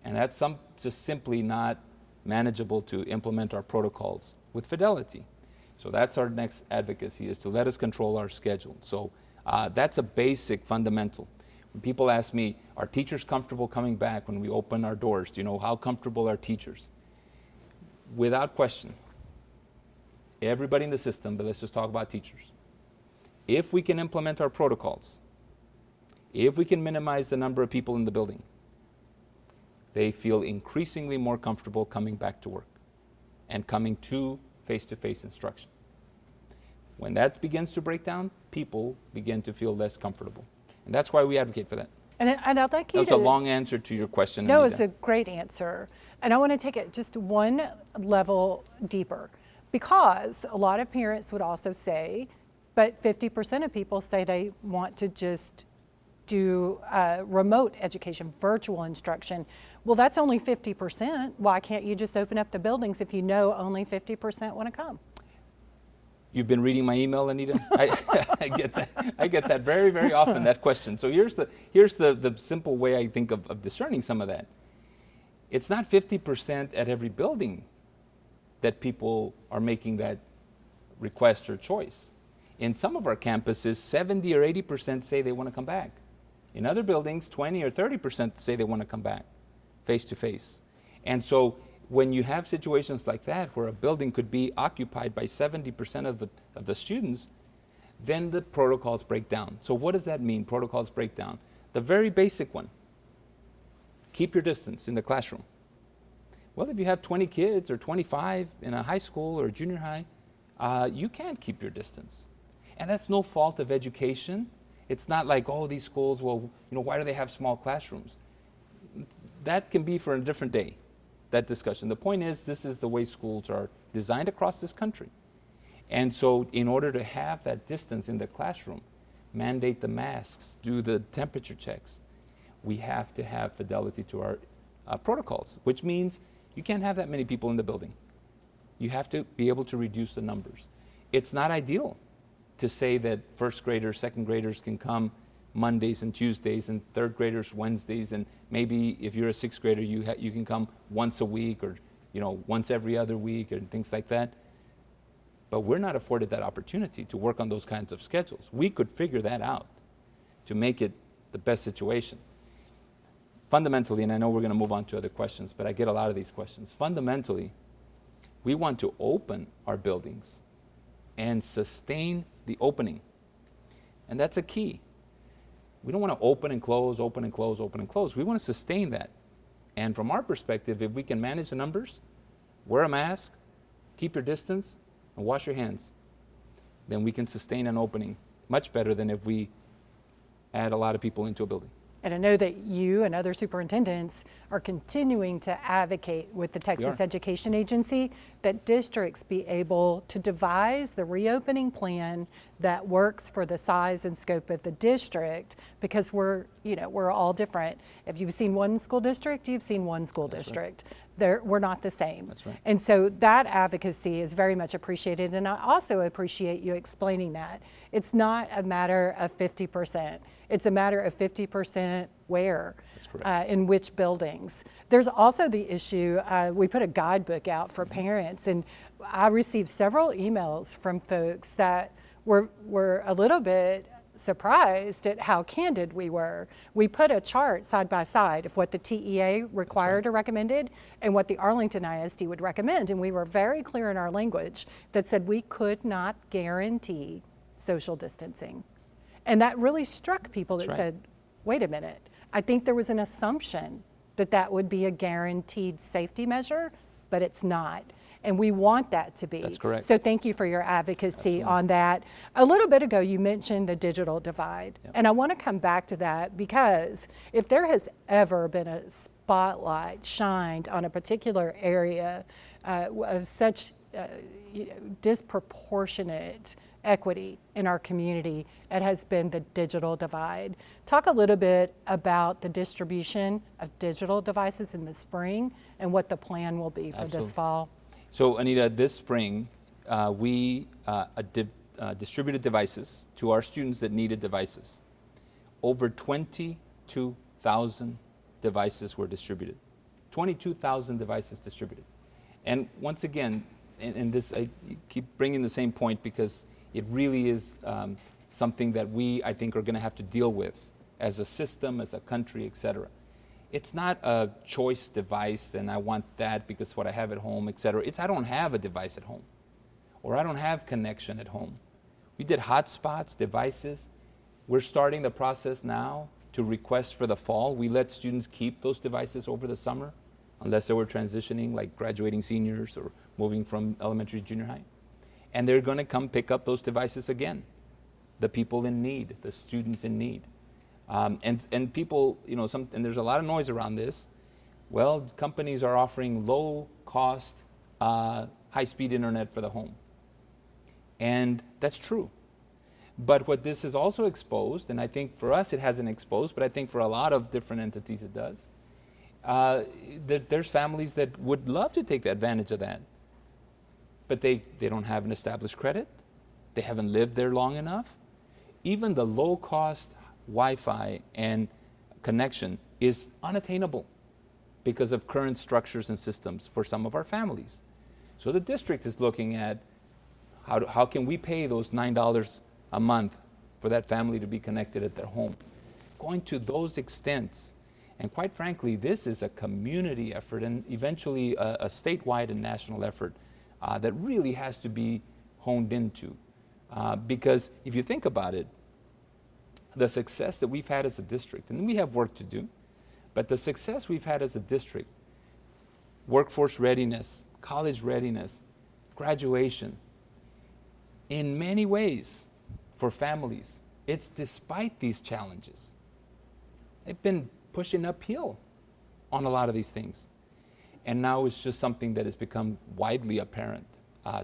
And that's just simply not manageable to implement our protocols with fidelity. So that's our next advocacy, is to let us control our schedule. So that's a basic fundamental. When people ask me, are teachers comfortable coming back when we open our doors? Do you know how comfortable are teachers? Without question, everybody in the system, but let's just talk about teachers. If we can implement our protocols, if we can minimize the number of people in the building, they feel increasingly more comfortable coming back to work and coming to face-to-face instruction. When that begins to break down, people begin to feel less comfortable. And that's why we advocate for that. And I'd like you That was a long answer to your question. No, Anita. it's a great answer. And I want to take it just one level deeper, because a lot of parents would also say, but 50% of people say they want to just do remote education, virtual instruction. Well, that's only 50%. Why can't you just open up the buildings if you know only 50% want to come? You've been reading my email, Anita? I get that. I get that very often, that question. So here's the simple way I think of discerning some of that. It's not 50% at every building that people are making that request or choice. In some of our campuses, 70 or 80% say they want to come back. In other buildings, 20 or 30% say they want to come back face to face. And so when you have situations like that, where a building could be occupied by 70% of the students, then the protocols break down. So what does that mean, protocols break down? The very basic one, keep your distance in the classroom. Well, if you have 20 kids or 25 in a high school or a junior high, you can't keep your distance. And that's no fault of education. It's not like, oh, these schools, well, why do they have small classrooms? That can be for a different day, that discussion. The point is, this is the way schools are designed across this country. And so in order to have that distance in the classroom, mandate the masks, do the temperature checks, we have to have fidelity to our protocols, which means you can't have that many people in the building. You have to be able to reduce the numbers. It's not ideal to say that first graders, second graders can come Mondays and Tuesdays, and third graders Wednesdays, and maybe if you're a sixth grader, you can come once a week, or once every other week, and things like that. But we're not afforded that opportunity to work on those kinds of schedules. We could figure that out to make it the best situation. Fundamentally, and I know we're going to move on to other questions, but I get a lot of these questions. Fundamentally, we want to open our buildings and sustain the opening. And that's a key. We don't want to open and close, open and close, open and close. We want to sustain that. And from our perspective, if we can manage the numbers, wear a mask, keep your distance, and wash your hands, then we can sustain an opening much better than if we add a lot of people into a building. And I know that you and other superintendents are continuing to advocate with the Texas Education Agency that districts be able to devise the reopening plan that works for the size and scope of the district, because we're all different. If you've seen one school district, you've seen one school district. We're not the same. That's right. And so that advocacy is very much appreciated, and I also appreciate you explaining that. It's not a matter of 50%. It's a matter of 50% where, in which buildings. There's also the issue, we put a guidebook out for parents, and I received several emails from folks that were a little bit surprised at how candid we were. We put a chart side by side of what the TEA required or recommended and what the Arlington ISD would recommend, and we were very clear in our language that said we could not guarantee social distancing. And that really struck people that said, wait a minute, I think there was an assumption that that would be a guaranteed safety measure, but it's not. And we want that to be. That's correct. So thank you for your advocacy on that. A little bit ago, you mentioned the digital divide. Yep. And I want to come back to that, because if there has ever been a spotlight shined on a particular area of such disproportionate equity in our community, it has been the digital divide. Talk a little bit about the distribution of digital devices in the spring and what the plan will be for this fall. So Anita, this spring, we distributed devices to our students that needed devices. Over 22,000 devices were distributed. 22,000 devices distributed. And once again, and this, I keep bringing the same point because it really is something that we, I think, are going to have to deal with as a system, as a country, et cetera. It's not a choice device and I want that because what I have at home, et cetera. It's I don't have a device at home or I don't have connection at home. We did hotspots, devices. We're starting the process now to request for the fall. We let students keep those devices over the summer unless they were transitioning, like graduating seniors or moving from elementary to junior high. And they're going to come pick up those devices again. The people in need, the students in need. And people, you know, and there's a lot of noise around this. Well, companies are offering low cost, high-speed internet for the home. And that's true. But what this has also exposed, and I think for us it hasn't exposed, but I think for a lot of different entities it does, there's families that would love to take advantage of that. But they don't have an established credit. They haven't lived there long enough. Even the low-cost Wi-Fi and connection is unattainable because of current structures and systems for some of our families. So the district is looking at how can we pay those $9 a month for that family to be connected at their home. Going to those extents. And quite frankly, this is a community effort and eventually a statewide and national effort that really has to be honed into. Because if you think about it, the success that we've had as a district, and we have work to do, but the success we've had as a district, workforce readiness, college readiness, graduation, in many ways for families, it's despite these challenges. They've been pushing uphill on a lot of these things. And now it's just something that has become widely apparent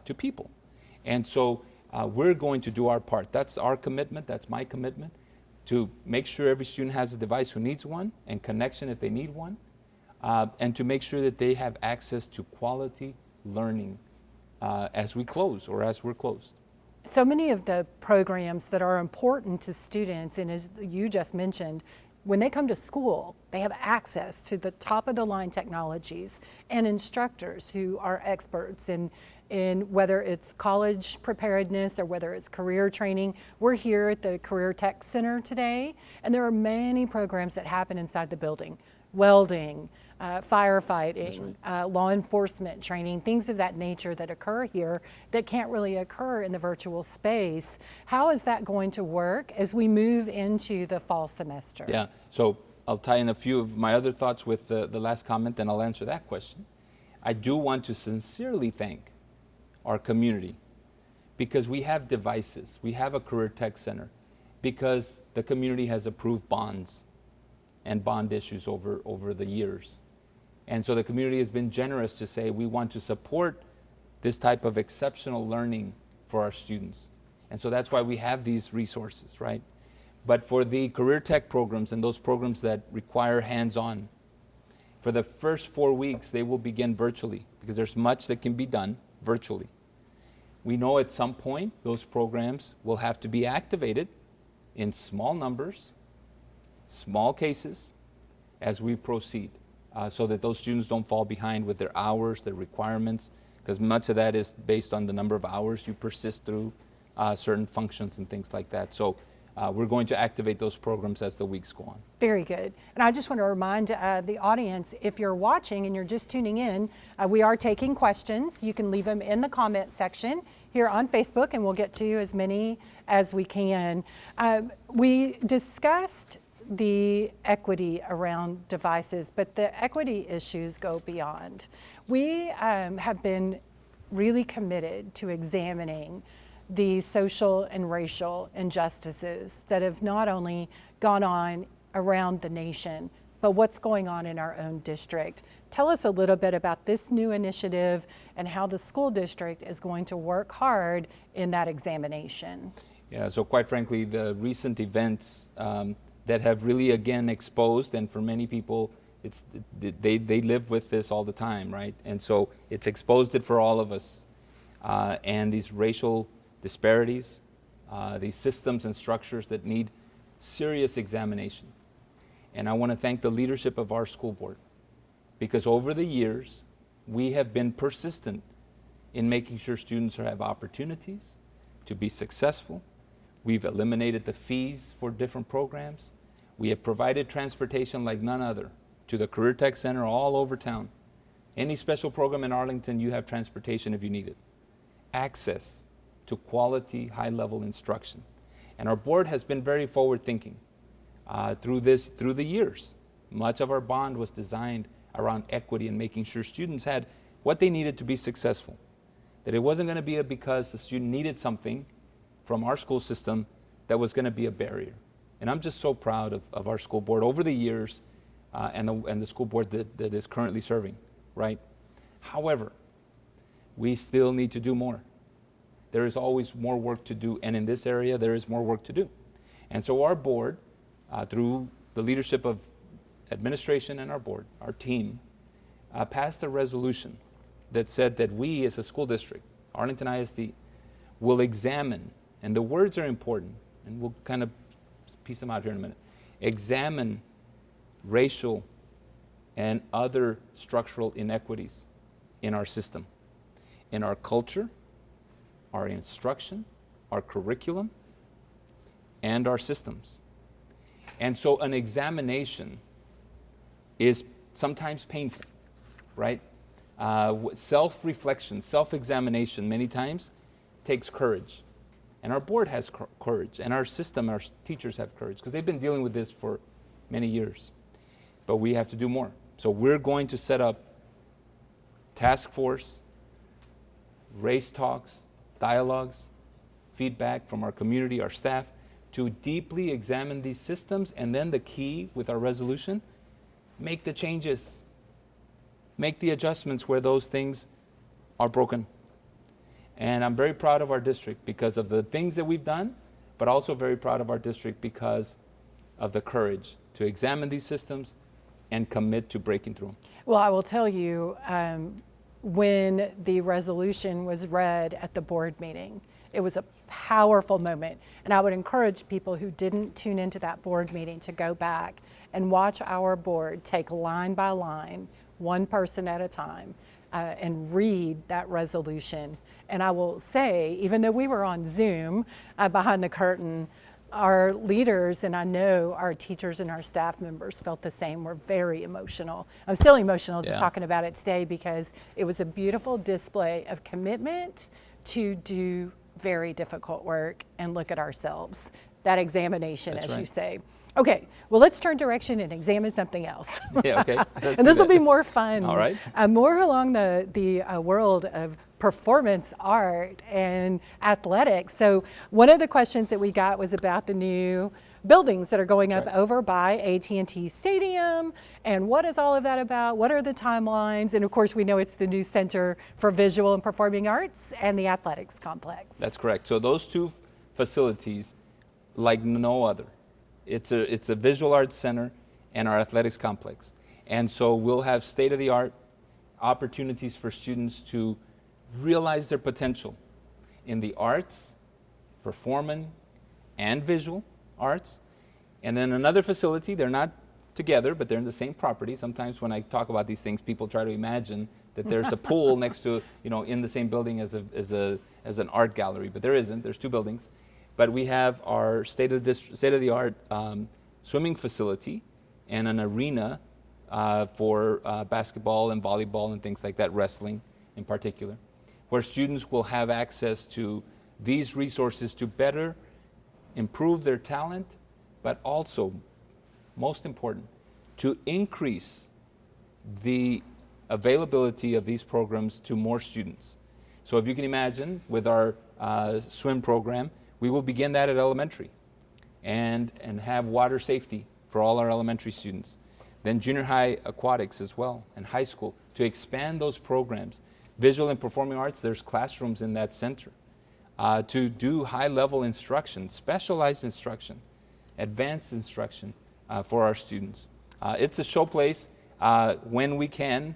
to people. And so we're going to do our part. That's our commitment, that's my commitment, to make sure every student has a device who needs one and connection if they need one, and to make sure that they have access to quality learning as we close or as we're closed. So many of the programs that are important to students, and as you just mentioned, when they come to school, they have access to the top of the line technologies and instructors who are experts in whether it's college preparedness or whether it's career training. We're here at the Career Tech Center today, and there are many programs that happen inside the building. Welding, firefighting, law enforcement training, things of that nature that occur here that can't really occur in the virtual space. How is that going to work as we move into the fall semester? Yeah, so I'll tie in a few of my other thoughts with the last comment, and I'll answer that question. I do want to sincerely thank our community because we have devices, we have a Career Tech Center, because the community has approved bonds and bond issues over the years. And so the community has been generous to say we want to support this type of exceptional learning for our students. And so that's why we have these resources, right? But for the career tech programs and those programs that require hands-on, for the first 4 weeks, they will begin virtually because there's much that can be done virtually. We know at some point those programs will have to be activated in small numbers, small cases, as we proceed, so that those students don't fall behind with their hours, their requirements, because much of that is based on the number of hours you persist through certain functions and things like that. So we're going to activate those programs as the weeks go on. Very good. And I just want to remind the audience, if you're watching and you're just tuning in, we are taking questions. You can leave them in the comment section here on Facebook, and we'll get to as many as we can. We discussed the equity around devices, but the equity issues go beyond. We have been really committed to examining the social and racial injustices that have not only gone on around the nation, but what's going on in our own district. Tell us a little bit about this new initiative and how the school district is going to work hard in that examination. Yeah, so quite frankly, the recent events that have really again exposed, and for many people, they live with this all the time, right? And so it's exposed it for all of us. And these racial disparities, these systems and structures that need serious examination. And I want to thank the leadership of our school board, because over the years, we have been persistent in making sure students have opportunities to be successful. We've eliminated the fees for different programs. We have provided transportation like none other to the Career Tech Center all over town. Any special program in Arlington, you have transportation if you need it. Access to quality, high-level instruction. And our board has been very forward-thinking through the years. Much of our bond was designed around equity and making sure students had what they needed to be successful. That it wasn't going to be because the student needed something from our school system that was going to be a barrier. And I'm just so proud of our school board over the years and the school board that is currently serving, right? However, we still need to do more. There is always more work to do, and in this area, there is more work to do. And so our board, through the leadership of administration and our board, our team, passed a resolution that said that we as a school district, Arlington ISD, will examine, and the words are important, and we'll kind of piece them out here in a minute, examine racial and other structural inequities in our system, in our culture, our instruction, our curriculum, and our systems. And so an examination is sometimes painful, right? Self-reflection, self-examination many times takes courage. And our board has courage, and our system, our teachers have courage, because they've been dealing with this for many years. But we have to do more. So we're going to set up task force, race talks, dialogues, feedback from our community, our staff, to deeply examine these systems, and then the key with our resolution, make the changes, make the adjustments where those things are broken. And I'm very proud of our district because of the things that we've done, but also very proud of our district because of the courage to examine these systems and commit to breaking through them. Well, I will tell you, when the resolution was read at the board meeting, it was a powerful moment. And I would encourage people who didn't tune into that board meeting to go back and watch our board take line by line, one person at a time, and read that resolution. And I will say, even though we were on Zoom behind the curtain, our leaders, and I know our teachers and our staff members felt the same, were very emotional. I'm still emotional just talking about it today, because it was a beautiful display of commitment to do very difficult work and look at ourselves. That examination, as you say. Okay, well, let's turn direction and examine something else. Yeah, okay. And this will be more fun. All right. More along the world of performance art and athletics. So one of the questions that we got was about the new buildings that are going up over by AT&T Stadium, and what is all of that about? What are the timelines? And of course, we know it's the new Center for Visual and Performing Arts and the Athletics Complex. That's correct. So those two facilities, like no other. It's a visual arts center and our athletics complex. And so we'll have state-of-the-art opportunities for students to realize their potential in the arts, performing, and visual arts. And then another facility, they're not together, but they're in the same property. Sometimes when I talk about these things, people try to imagine that there's a pool next to, in the same building as an art gallery, but there isn't. There's two buildings. But we have our state-of-the-art swimming facility and an arena for basketball and volleyball and things like that, wrestling in particular, where students will have access to these resources to better improve their talent, but also, most important, to increase the availability of these programs to more students. So if you can imagine, with our swim program, we will begin that at elementary and have water safety for all our elementary students. then junior high aquatics as well, and high school, to expand those programs. Visual and performing arts, there's classrooms in that center. To do high-level instruction, specialized instruction, advanced instruction for our students. It's a show place. When we can,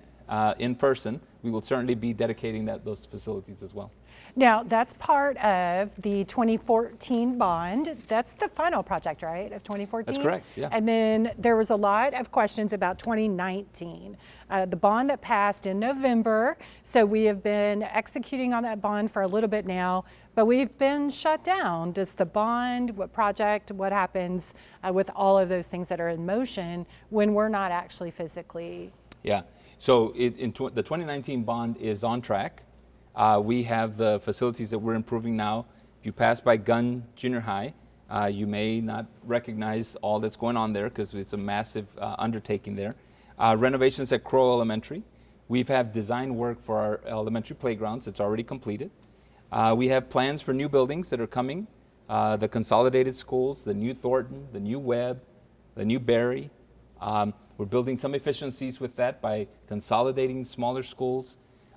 in person, we will certainly be dedicating those facilities as well. Now, that's part of the 2014 bond. That's the final project, right, of 2014? That's correct, yeah. And then there was a lot of questions about 2019. The bond that passed in November, so we have been executing on that bond for a little bit now, but we've been shut down. Does the bond, what project, what happens with all of those things that are in motion when we're not actually physically? Yeah, so the 2019 bond is on track. We have the facilities that we're improving now. If you pass by Gunn Junior High, you may not recognize all that's going on there because it's a massive undertaking there. Renovations at Crow Elementary. We've had design work for our elementary playgrounds. It's already completed. We have plans for new buildings that are coming. The consolidated schools, the new Thornton, the new Webb, the new Berry. We're building some efficiencies with that by consolidating smaller schools.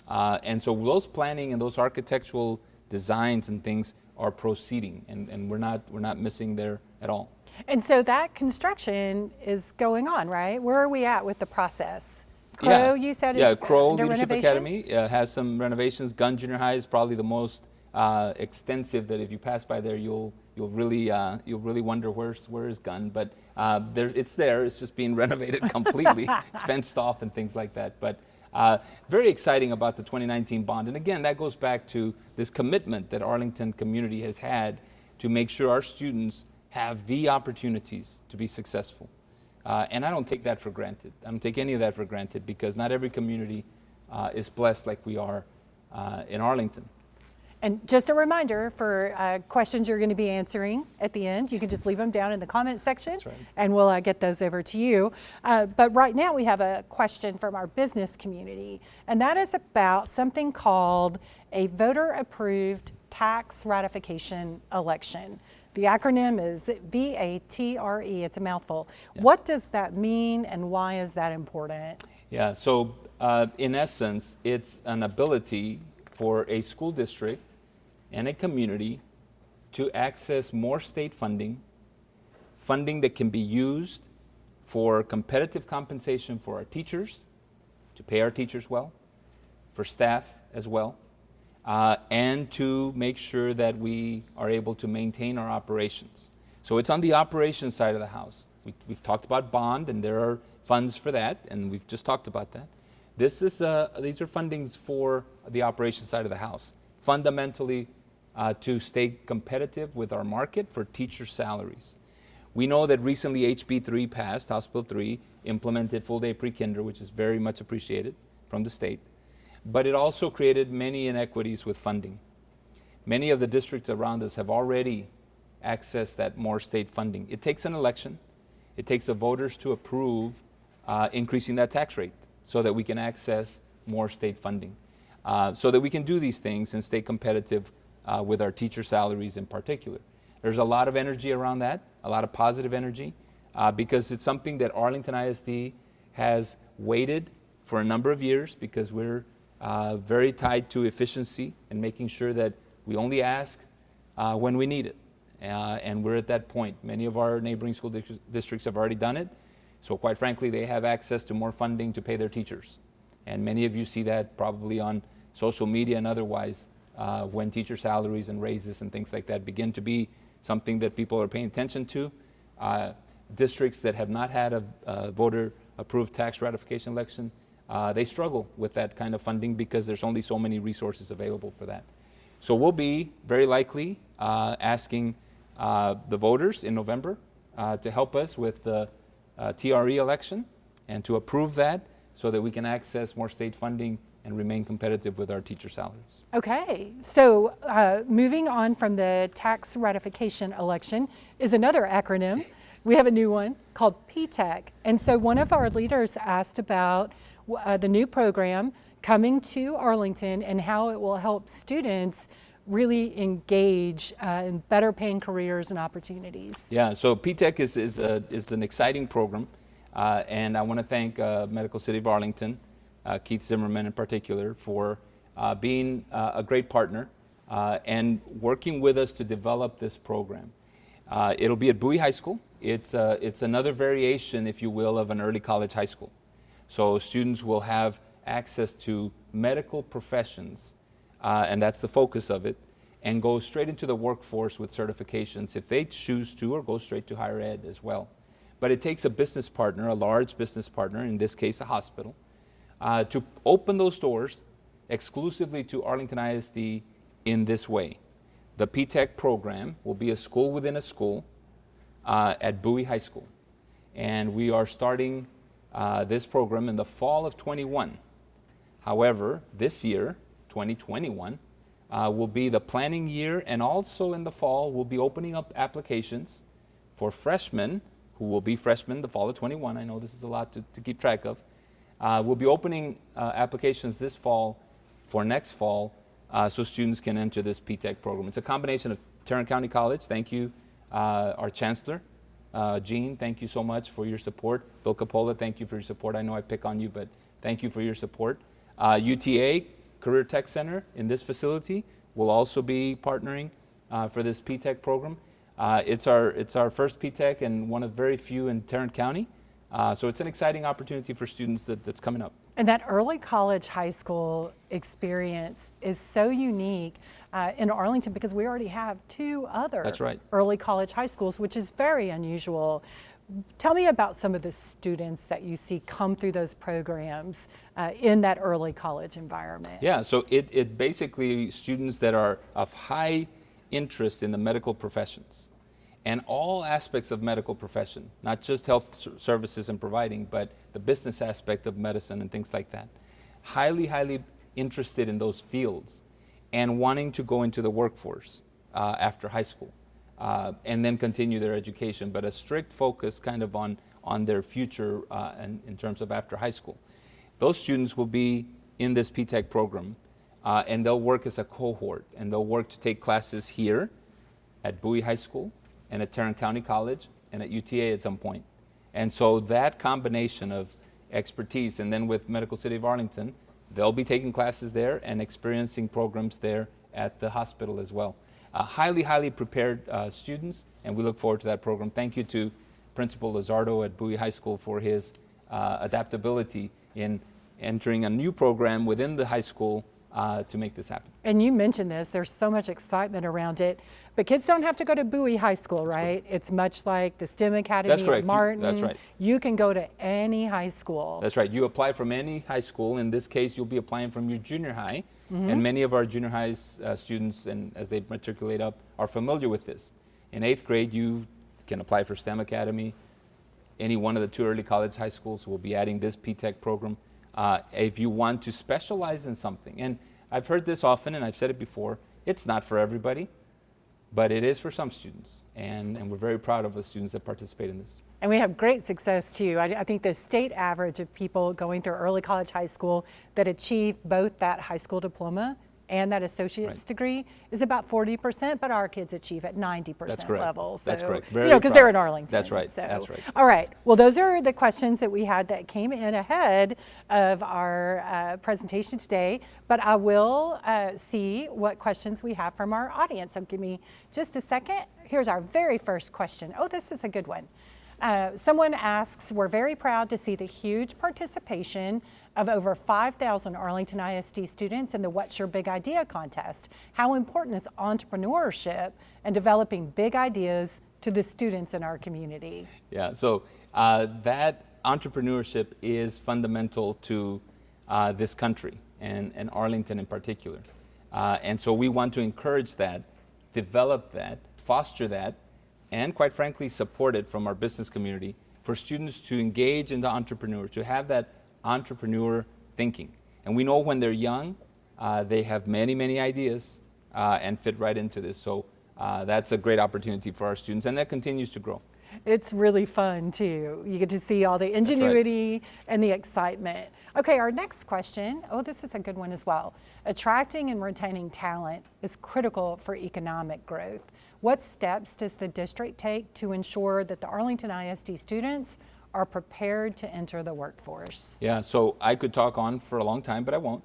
And so those planning and those architectural designs and things are proceeding, and we're not missing there at all. And so that construction is going on, right? Where are we at with the process? Crow, you said, is Crow under Leadership renovation? Academy has some renovations. Gunn Junior High is probably the most extensive. That if you pass by there, you'll really wonder where is Gunn. But it's there. It's just being renovated completely. It's fenced off and things like that. But very exciting about the 2019 bond. And again, that goes back to this commitment that Arlington community has had to make sure our students have the opportunities to be successful. And I don't take that for granted. I don't take any of that for granted because not every community is blessed like we are in Arlington. And just a reminder for questions you're going to be answering at the end, you can just leave them down in the comment section. That's right. And we'll get those over to you. But right now we have a question from our business community, and that is about something called a voter-approved tax ratification election. The acronym is VATRE. It's a mouthful. Yeah. What does that mean, and why is that important? Yeah, so in essence, it's an ability for a school district and a community to access more state funding that can be used for competitive compensation for our teachers, to pay our teachers well, for staff as well, and to make sure that we are able to maintain our operations. So it's on the operations side of the house. We've talked about bond, and there are funds for that, and we've just talked about that. These are fundings for the operations side of the house, fundamentally to stay competitive with our market for teacher salaries. We know that recently HB 3 passed, House Bill 3, implemented full-day pre-kinder, which is very much appreciated from the state. But it also created many inequities with funding. Many of the districts around us have already accessed that more state funding. It takes an election. It takes the voters to approve increasing that tax rate so that we can access more state funding, so that we can do these things and stay competitive with our teacher salaries in particular. There's a lot of energy around that, a lot of positive energy, because it's something that Arlington ISD has waited for a number of years because we're very tied to efficiency and making sure that we only ask when we need it. And we're at that point. Many of our neighboring school districts have already done it. So quite frankly, they have access to more funding to pay their teachers. And many of you see that probably on social media and otherwise when teacher salaries and raises and things like that begin to be something that people are paying attention to. Districts that have not had a voter-approved tax ratification election, they struggle with that kind of funding because there's only so many resources available for that. So we'll be very likely asking the voters in November to help us with the TRE election and to approve that so that we can access more state funding and remain competitive with our teacher salaries. Okay, so moving on from the tax ratification election is another acronym. We have a new one called PTEC. And so one of our leaders asked about the new program coming to Arlington and how it will help students really engage in better paying careers and opportunities. Yeah, so PTEC is an exciting program. And I want to thank Medical City of Arlington, Keith Zimmerman in particular, for being a great partner and working with us to develop this program. It'll be at Bowie High School. It's another variation, if you will, of an early college high school. So students will have access to medical professions, and that's the focus of it, and go straight into the workforce with certifications if they choose to, or go straight to higher ed as well. But it takes a business partner, a large business partner, in this case a hospital, to open those doors exclusively to Arlington ISD in this way. The P-TECH program will be a school within a school at Bowie High School. And we are starting this program in the fall of 21. However, this year, 2021, will be the planning year, and also in the fall we'll be opening up applications for freshmen who will be freshmen the fall of 21. I know this is a lot to keep track of. We'll be opening applications this fall for next fall so students can enter this P-TECH program. It's a combination of Tarrant County College. Thank you, our Chancellor, Jean, thank you so much for your support. Bill Capola, thank you for your support. I know I pick on you, but thank you for your support. UTA, Career Tech Center in this facility will also be partnering for this P-TECH program. It's our first P-TECH and one of very few in Tarrant County. So it's an exciting opportunity for students that's coming up. And that early college high school experience is so unique in Arlington because we already have two other That's right. early college high schools, which is very unusual. Tell me about some of the students that you see come through those programs in that early college environment. Yeah, so it basically students that are of high interest in the medical professions and all aspects of medical profession, not just health services and providing, but the business aspect of medicine and things like that. Highly interested in those fields and wanting to go into the workforce after high school. And then continue their education, but a strict focus kind of on their future in terms of after high school. Those students will be in this P-TECH program, and they'll work as a cohort, and they'll work to take classes here at Bowie High School and at Tarrant County College and at UTA at some point. And so that combination of expertise, and then with Medical City of Arlington, they'll be taking classes there and experiencing programs there at the hospital as well. Highly prepared students, and we look forward to that program. Thank you to Principal Lizardo at Bowie High School for his adaptability in entering a new program within the high school to make this happen. And you mentioned this, there's so much excitement around it, but kids don't have to go to Bowie High School, right? It's much like the STEM Academy at Martin. That's right. You can go to any high school. That's right. You apply from any high school. In this case, you'll be applying from your junior high. And many of our junior high students, and as they matriculate up, are familiar with this. In 8th grade, you can apply for STEM Academy. Any one of the two early college high schools will be adding this P-TECH program. If you want to specialize in something, and I've heard this often and I've said it before, it's not for everybody, but it is for some students. And we're very proud of the students that participate in this. And we have great success too. I think the state average of people going through early college high school that achieve both that high school diploma and that associate's degree is about 40%, but our kids achieve at 90% level. So, that's correct. Because they're in Arlington. That's right. So, that's right. All right. Well, those are the questions that we had that came in ahead of our presentation today, but I will see what questions we have from our audience. So give me just a second. Here's our very first question. Oh, this is a good one. Someone asks, we're very proud to see the huge participation of over 5,000 Arlington ISD students in the What's Your Big Idea contest. How important is entrepreneurship and developing big ideas to the students in our community? Yeah, so that entrepreneurship is fundamental to this country and Arlington in particular. And so we want to encourage that, develop that, foster that, and quite frankly, support it from our business community for students to engage in the entrepreneur, to have that entrepreneur thinking. And we know when they're young, they have many ideas and fit right into this. So that's a great opportunity for our students, and that continues to grow. It's really fun too. You get to see all the ingenuity and the excitement. Okay, our next question, oh, this is a good one as well. Attracting and retaining talent is critical for economic growth. What steps does the district take to ensure that the Arlington ISD students are prepared to enter the workforce? Yeah, so I could talk on for a long time, but I won't.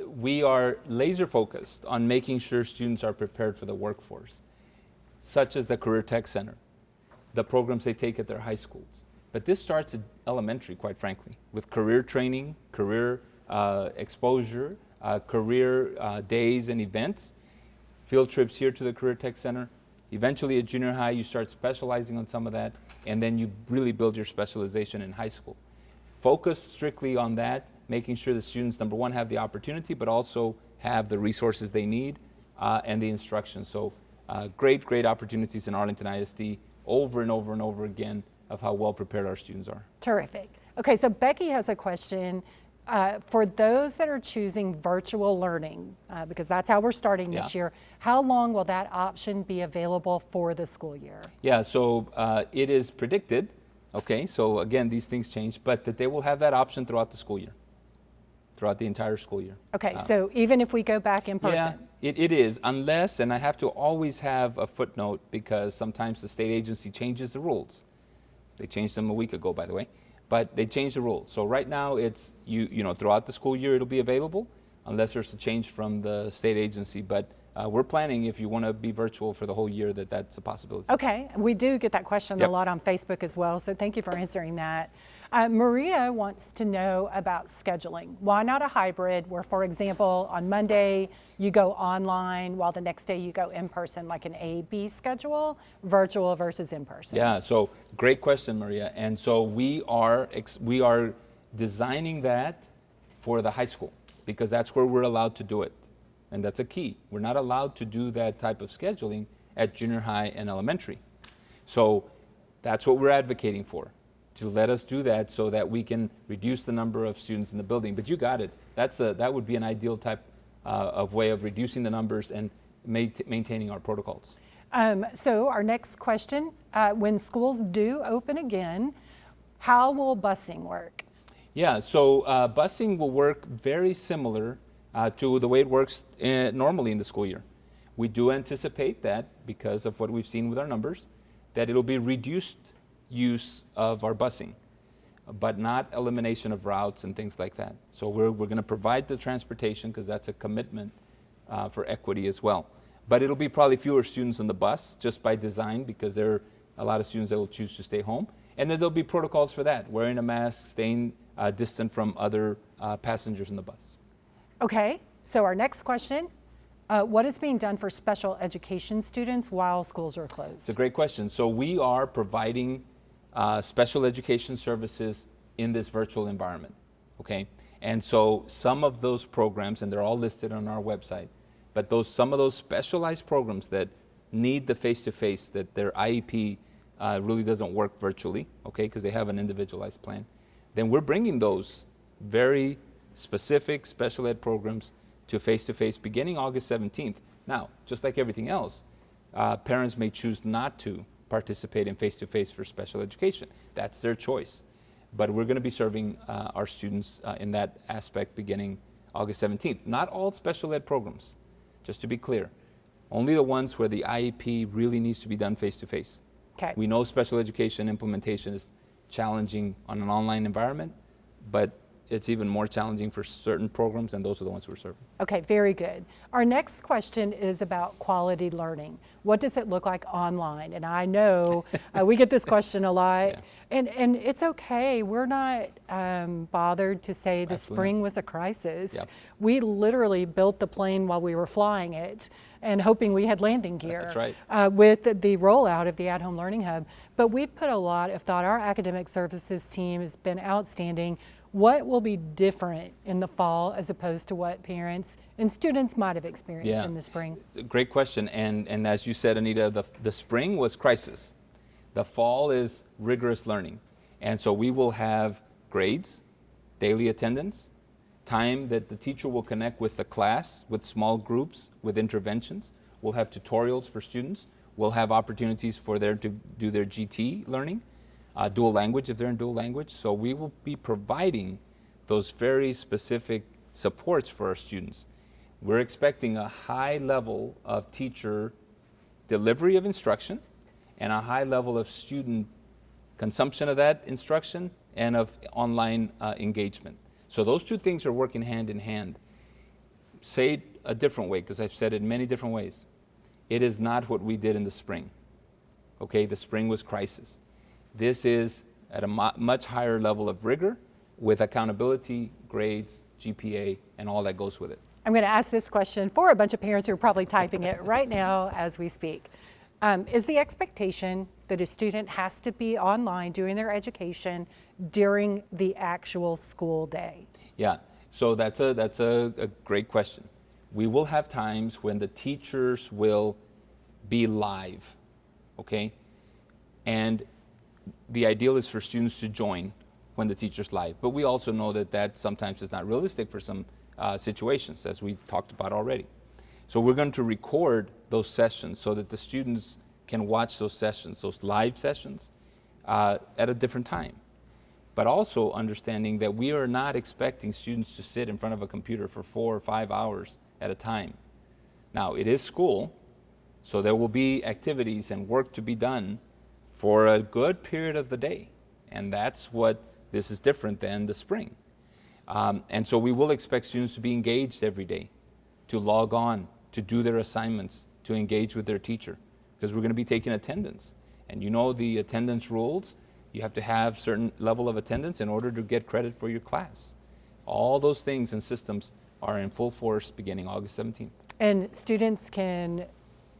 We are laser focused on making sure students are prepared for the workforce, such as the Career Tech Center, the programs they take at their high schools. But this starts at elementary, quite frankly, with career training, career exposure, career days and events, field trips here to the Career Tech Center. Eventually at junior high, you start specializing on some of that, and then you really build your specialization in high school. Focus strictly on that, making sure the students, number one, have the opportunity, but also have the resources they need and the instruction. So great, great opportunities in Arlington ISD over and over and over again of how well prepared our students are. Terrific. Okay, so Becky has a question. For those that are choosing virtual learning, because that's how we're starting this year, how long will that option be available for the school year? Yeah, so it is predicted, okay, so again, these things change, but that they will have that option throughout the school year, throughout the entire school year. Okay, so even if we go back in person? Yeah, it is, unless, and I have to always have a footnote because sometimes the state agency changes the rules. They changed them a week ago, by the way. But they changed the rules. So right now it's, you know, throughout the school year it'll be available unless there's a change from the state agency. But we're planning, if you want to be virtual for the whole year, that's a possibility. Okay, we do get that question a lot on Facebook as well, so thank you for answering that. Maria wants to know about scheduling. Why not a hybrid where, for example, on Monday you go online while the next day you go in person, like an A-B schedule, virtual versus in person? Yeah, so great question, Maria. And so we are designing that for the high school because that's where we're allowed to do it. And that's a key. We're not allowed to do that type of scheduling at junior high and elementary. So that's what we're advocating for, to let us do that so that we can reduce the number of students in the building. But you got it. That would be an ideal type of way of reducing the numbers and maintaining our protocols. So our next question, when schools do open again, how will busing work? Yeah, so busing will work very similar to the way it works normally in the school year. We do anticipate that, because of what we've seen with our numbers, that it'll be reduced use of our busing, but not elimination of routes and things like that. So we're going to provide the transportation because that's a commitment for equity as well. But it'll be probably fewer students on the bus just by design, because there are a lot of students that will choose to stay home. And then there'll be protocols for that, wearing a mask, staying distant from other passengers in the bus. Okay, so our next question, what is being done for special education students while schools are closed? It's a great question. So we are providing special education services in this virtual environment, okay? And so some of those programs, and they're all listed on our website, but some of those specialized programs that need the face-to-face, that their IEP really doesn't work virtually, okay, because they have an individualized plan, then we're bringing those very specific special ed programs to face-to-face beginning August 17th. Now, just like everything else, parents may choose not to participate in face-to-face for special education. That's their choice. But we're going to be serving our students in that aspect beginning August 17th. Not all special ed programs, just to be clear. Only the ones where the IEP really needs to be done face-to-face. Okay. We know special education implementation is challenging on an online environment, but it's even more challenging for certain programs, and those are the ones we're serving. Okay, very good. Our next question is about quality learning. What does it look like online? And I know we get this question a lot, and it's okay. We're not bothered to say the spring was a crisis. Yep. We literally built the plane while we were flying it and hoping we had landing gear. That's right. With the rollout of the at-home learning hub. But we've put a lot of thought. Our academic services team has been outstanding. What will be different in the fall as opposed to what parents and students might have experienced in the spring? Great question. And as you said, Anita, the spring was crisis. The fall is rigorous learning. And so we will have grades, daily attendance, time that the teacher will connect with the class, with small groups, with interventions. We'll have tutorials for students. We'll have opportunities for them to do their GT learning. Dual language if they're in dual language. So we will be providing those very specific supports for our students. We're expecting a high level of teacher delivery of instruction and a high level of student consumption of that instruction and of online engagement. So those two things are working hand in hand. Say it a different way, because I've said it in many different ways. It is not what we did in the spring. Okay, the spring was crisis. This is at a much higher level of rigor with accountability, grades, GPA, and all that goes with it. I'm going to ask this question for a bunch of parents who are probably typing it right now as we speak. Is the expectation that a student has to be online doing their education during the actual school day? Yeah, so that's a great question. We will have times when the teachers will be live, okay? And the ideal is for students to join when the teacher's live. But we also know that that sometimes is not realistic for some situations, as we talked about already. So we're going to record those sessions so that the students can watch those sessions, those live sessions, at a different time. But also understanding that we are not expecting students to sit in front of a computer for 4 or 5 hours at a time. Now, it is school, so there will be activities and work to be done for a good period of the day. And that's what this is different than the spring. And so we will expect students to be engaged every day, to log on, to do their assignments, to engage with their teacher, because we're going to be taking attendance. And you know the attendance rules. You have to have certain level of attendance in order to get credit for your class. All those things and systems are in full force beginning August 17th. And students can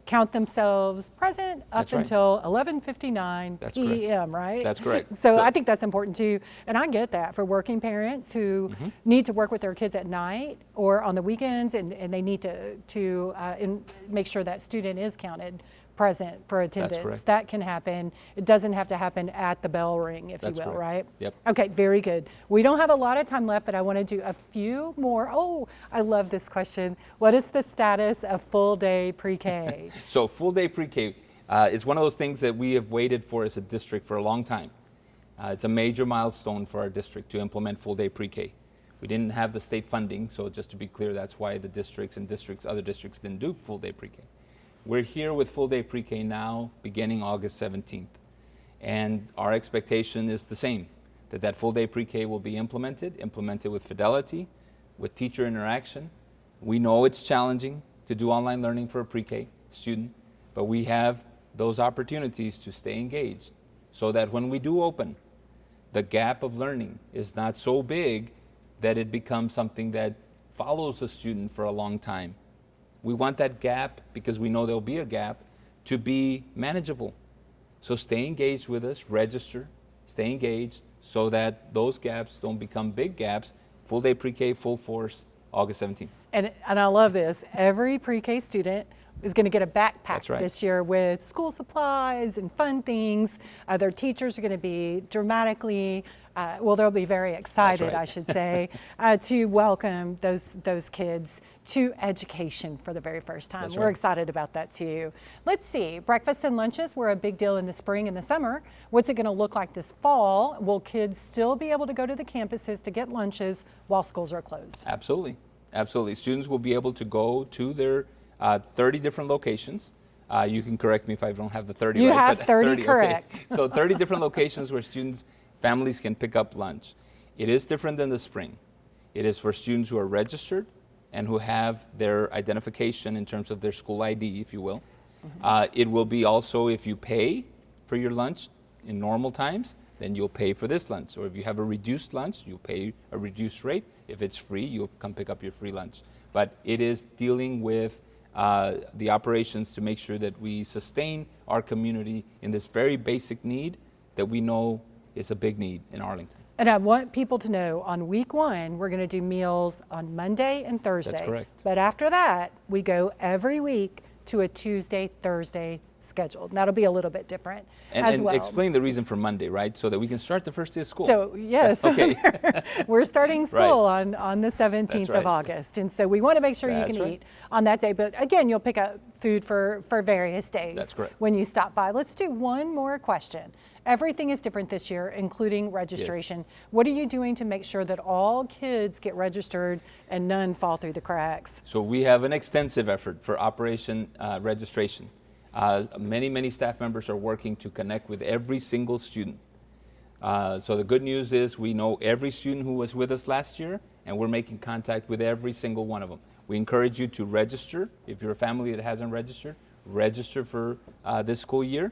count themselves present up That's right. until 11:59 That's p.m., right? That's correct. So I think that's important too. And I get that for working parents who need to work with their kids at night or on the weekends, and they need to make sure that student is counted present for attendance. correct. That can happen. It doesn't have to happen at the bell ring, if That's you will, correct. right? Yep. Okay, very good. We don't have a lot of time left, but I want to do a few more. Oh, I love this question. What is the status of full day pre-K? So full day pre-K is one of those things that we have waited for as a district for a long time. It's a major milestone for our district to implement full day pre-K. We didn't have the state funding, so just to be clear, that's why the other districts didn't do full day pre-K. We're here with full day pre-K now, beginning August 17th. And our expectation is the same, that full day pre-K will be implemented with fidelity, with teacher interaction. We know it's challenging to do online learning for a pre-K student, but we have those opportunities to stay engaged so that when we do open, the gap of learning is not so big that it becomes something that follows a student for a long time. We want that gap, because we know there'll be a gap, to be manageable. So stay engaged with us, register, stay engaged so that those gaps don't become big gaps. Full day pre-K, full force, August 17th. And I love this. Every pre-K student is going to get a backpack That's right. this year with school supplies and fun things. Their teachers are going to be dramatically, they'll be very excited, right. I should say, to welcome those kids to education for the very first time. That's We're right. excited about that too. Let's see, breakfasts and lunches were a big deal in the spring and the summer. What's it going to look like this fall? Will kids still be able to go to the campuses to get lunches while schools are closed? Absolutely, absolutely. Students will be able to go to their 30 different locations. You can correct me if I don't have the 30 You right. have but 30 okay. correct. So 30 different locations where families can pick up lunch. It is different than the spring. It is for students who are registered and who have their identification in terms of their school ID, if you will. It will be also, if you pay for your lunch in normal times, then you'll pay for this lunch. Or if you have a reduced lunch, you'll pay a reduced rate. If it's free, you'll come pick up your free lunch. But it is dealing with the operations to make sure that we sustain our community in this very basic need that we know is a big need in Arlington. And I want people to know on week 1, we're going to do meals on Monday and Thursday. That's correct. But after that, we go every week to a Tuesday, Thursday schedule. And that'll be a little bit different as And well. explain the reason for Monday, right? So that we can start the first day of school. So yes, Okay. we're starting school on the 17th That's of right. August. And so we want to make sure you That's can right. eat on that day. But again, you'll pick up food for various days That's correct. when you stop by. Let's do one more question. Everything is different this year, including registration. What are you doing to make sure that all kids get registered and none fall through the cracks? So we have an extensive effort for Operation Registration. Many staff members are working to connect with every single student So the good news is we know every student who was with us last year, and we're making contact with every single one of them. We encourage you to register. If you're a family that hasn't registered, register for this school year.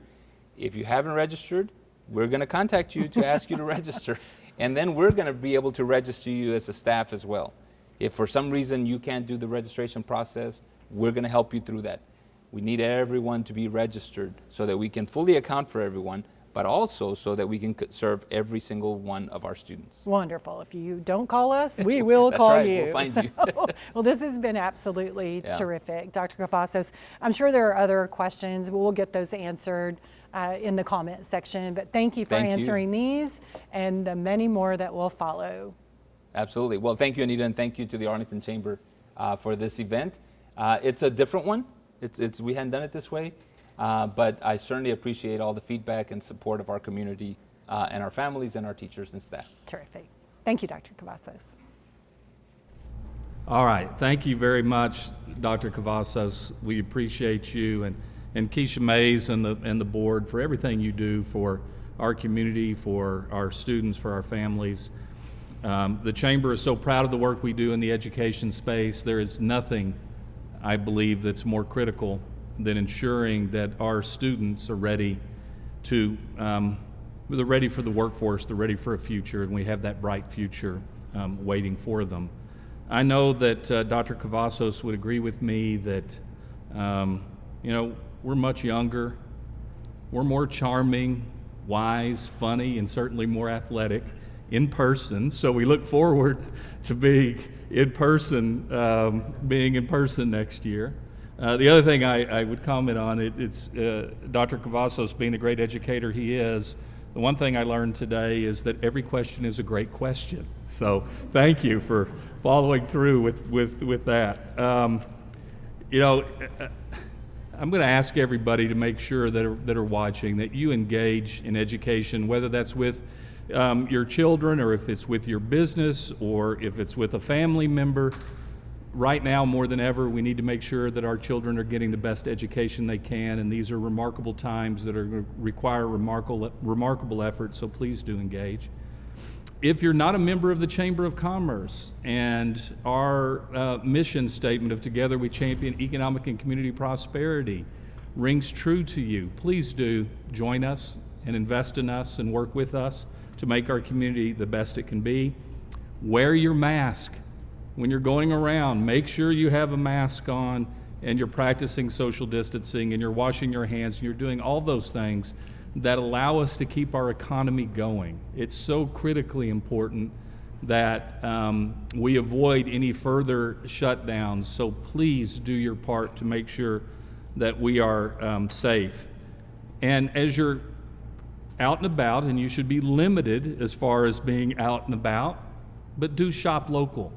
If you haven't registered, we're going to contact you to ask you to register. And then we're going to be able to register you as a staff as well. If for some reason you can't do the registration process, we're going to help you through that. We need everyone to be registered so that we can fully account for everyone, but also so that we can serve every single one of our students. Wonderful. If you don't call us, we will That's call right, you. we'll find you. Well, this has been absolutely Yeah. terrific. Dr. Cavazos, I'm sure there are other questions, but we'll get those answered in the comment section. But thank you for Thank you. answering these and the many more that will follow. Absolutely. Well, thank you, Anita, and thank you to the Arlington Chamber for this event. It's a different one. We hadn't done it this way, but I certainly appreciate all the feedback and support of our community and our families and our teachers and staff. Terrific. Thank you, Dr. Cavazos. All right, thank you very much, Dr. Cavazos. We appreciate you and Kecia Mays and the board for everything you do for our community, for our students, for our families. The Chamber is so proud of the work we do in the education space. There is nothing, I believe, that's more critical than ensuring that our students are ready to, they're ready for the workforce, they're ready for a future, and we have that bright future waiting for them. I know that Dr. Cavazos would agree with me that, we're much younger, we're more charming, wise, funny, and certainly more athletic in person, so we look forward to being in person next year. The other thing I would comment on, it's Dr. Cavazos, being the great educator he is, the one thing I learned today is that every question is a great question. So thank you for following through with that. I'm going to ask everybody to make sure that are watching that you engage in education, whether that's with your children, or if it's with your business, or if it's with a family member. Right now, more than ever, we need to make sure that our children are getting the best education they can, and these are remarkable times that are going to require remarkable effort, so please do engage. If you're not a member of the Chamber of Commerce, and our mission statement of Together We Champion Economic and Community Prosperity rings true to you, please do join us and invest in us and work with us to make our community the best it can be. Wear your mask. When you're going around, make sure you have a mask on and you're practicing social distancing and you're washing your hands and you're doing all those things that allow us to keep our economy going. It's so critically important that we avoid any further shutdowns, so please do your part to make sure that we are safe. And as you're out and about, and you should be limited as far as being out and about, but do shop local.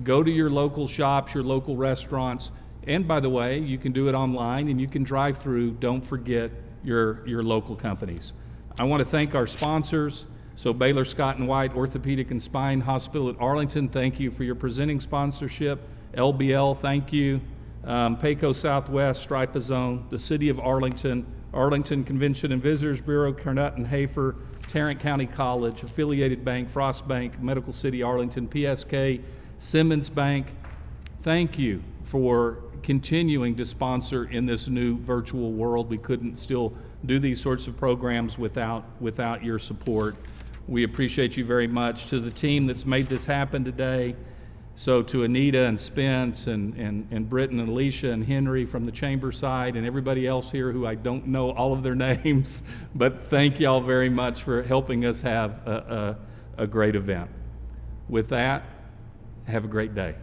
Go to your local shops, your local restaurants, and by the way, you can do it online and you can drive through. Don't forget your local companies. I want to thank our sponsors. So Baylor Scott & White Orthopedic and Spine Hospital at Arlington, thank you for your presenting sponsorship. LBL, thank you. Payco Southwest, Stripazone, the City of Arlington, Arlington Convention and Visitors Bureau, Carnut and Hafer, Tarrant County College, Affiliated Bank, Frost Bank, Medical City Arlington, PSK, Simmons Bank. Thank you for continuing to sponsor in this new virtual world. We couldn't still do these sorts of programs without your support. We appreciate you very much. To the team that's made this happen today, so to Anita and Spence and Britton and Alicia and Henry from the Chamber side and everybody else here who I don't know all of their names, but thank y'all very much for helping us have a great event. With that, have a great day.